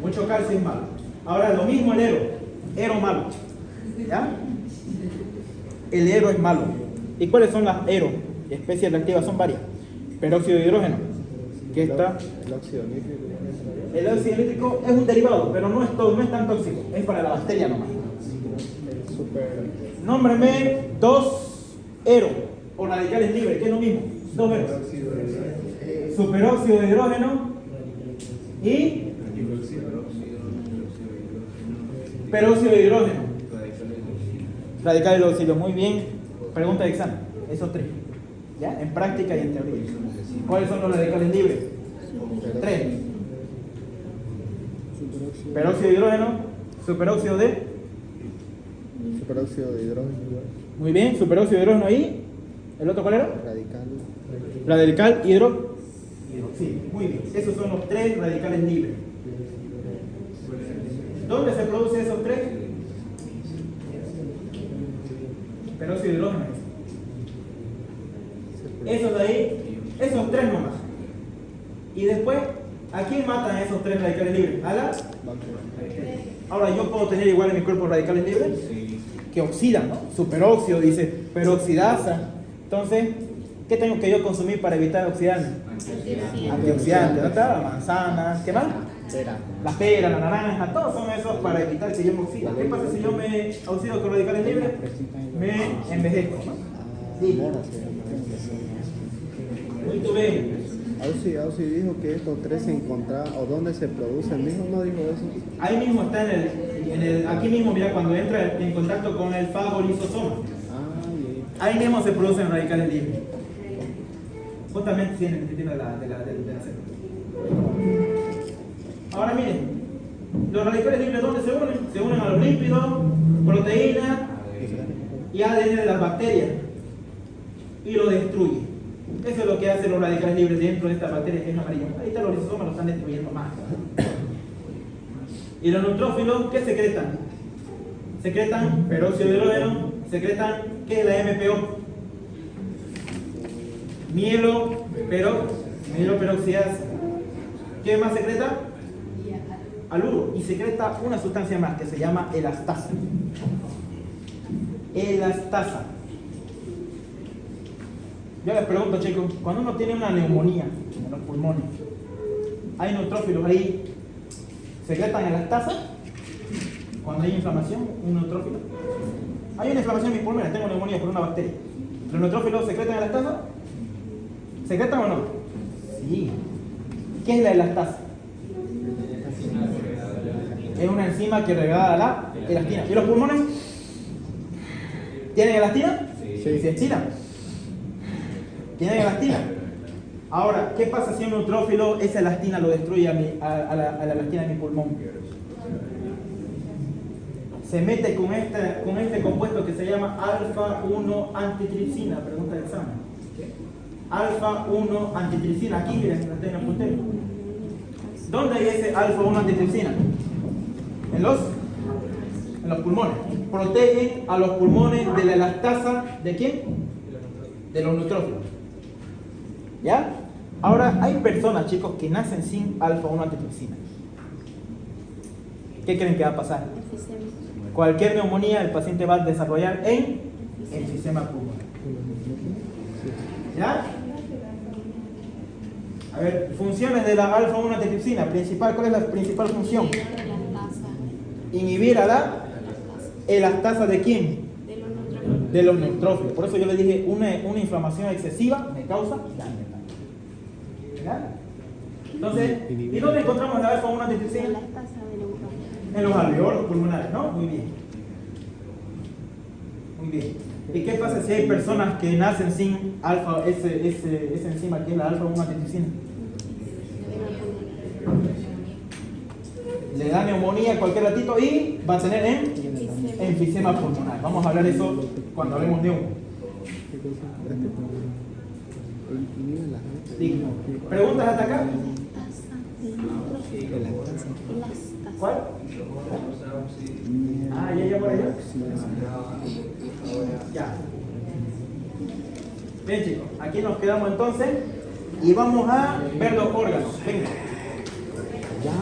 Mucho calcio es malo. Ahora lo mismo el ero malo. ¿Ya? El ero es malo. ¿Y cuáles son las ero? Especies reactivas son varias. Peróxido de hidrógeno. ¿Qué está? El óxido nítrico. El óxido nítrico es un derivado, pero no es todo, no es tan tóxico. Es para la bacteria nomás. El super. Nómbreme dos ero o radicales libres, que es lo mismo. Dos eros. Superóxido de hidrógeno y peróxido de hidrógeno. Radicales de oxilo. Muy bien. Pregunta de examen. Esos tres. ¿Ya? En práctica y en teoría. ¿Cuáles son los radicales libres? Tres. Peróxido de hidrógeno, superóxido de. Superóxido de hidrógeno. Muy bien, superóxido de hidrógeno ahí. ¿El otro cuál era? Radical. Radical sí, muy bien. Esos son los tres radicales libres. ¿Dónde se producen esos tres? Peróxido de hidrógeno. Esos de ahí, esos tres nomás. Y después, ¿a quién matan esos tres radicales libres? ¿A la? Ahora, ¿yo puedo tener igual en mi cuerpo radicales libres? Que oxidan, ¿no? Superóxido, dice, peroxidasa. Entonces, ¿qué tengo que yo consumir para evitar oxidarme? Antioxidantes, ¿no está? La manzana, ¿qué más? La pera, la naranja, todos son esos para evitar que yo me oxide. ¿Qué pasa si yo me oxido con radicales libres? Me envejezco, ¿no? Sí. Muy bien. Ausi dijo que estos tres se encontraban, o dónde se producen, dijo, no dijo eso. Ahí mismo está aquí mismo, mira, cuando entra en contacto con el fagolisosoma. Ahí mismo se producen radicales libres. Justamente tienen de la célula. Ahora miren, los radicales libres, ¿dónde se unen? Se unen a los lípidos, proteínas y ADN de las bacterias y lo destruye. Eso es lo que hacen los radicales libres dentro de estas bacterias que es amarillo. Ahorita los lisosomas lo están destruyendo más. Y los neutrófilos, ¿qué secretan? Secretan peróxido de hidrógeno, secretan, ¿qué es la MPO? Mieloperoxidasa. ¿Qué más secreta? Haluro. Y secreta una sustancia más que se llama elastasa. Elastasa. Yo les pregunto, chicos, cuando uno tiene una neumonía en los pulmones, ¿hay neutrófilos ahí? ¿Secretan elastasa? Cuando hay inflamación, un neutrófilo. Hay una inflamación en mis pulmones, tengo neumonía por una bacteria. ¿Los neutrófilos secretan elastasa? ¿Secretan o no? Sí. ¿Qué es la elastasa? Es una enzima que regrada la elastina. ¿Y los pulmones? ¿Tienen elastina? Sí. ¿Se estiran? ¿Tienen elastina? Ahora, ¿qué pasa si un neutrófilo esa elastina lo destruye a la elastina de mi pulmón? Se mete con este compuesto que se llama alfa-1 antitripsina. Pregunta del examen. Alfa-1 antitripsina. Aquí, miren, lo tengo en el puntero. ¿Dónde hay ese alfa-1 antitripsina? En los pulmones. Protege a los pulmones de la elastasa. ¿De quién? De los neutrófilos. ¿Ya? Ahora, hay personas, chicos, que nacen sin alfa-1 antitripsina. ¿Qué creen que va a pasar? Cualquier neumonía el paciente va a desarrollar en enfisema pulmonar. ¿Ya? A ver, funciones de la alfa-1 antitripsina. Principal, ¿cuál es la principal función? Inhibir a la elastasa de quién? De los neutrófilos. Por eso yo le dije, una inflamación excesiva me causa daño. ¿Ya? Entonces, ¿y dónde encontramos la alfa-1 antitripsina? En los alveolos pulmonares, ¿no? Muy bien. Muy bien. ¿Y qué pasa si hay personas que nacen sin alfa, esa enzima que es la alfa-1 antitripsina? Le da neumonía cualquier ratito y va a tener enfisema pulmonar. Vamos a hablar de eso cuando hablemos de ¿Preguntas hasta acá? ¿Cuál? Ah, ya por allá. Ya. Bien, chicos, aquí nos quedamos entonces y vamos a ver los órganos. Venga. Ya.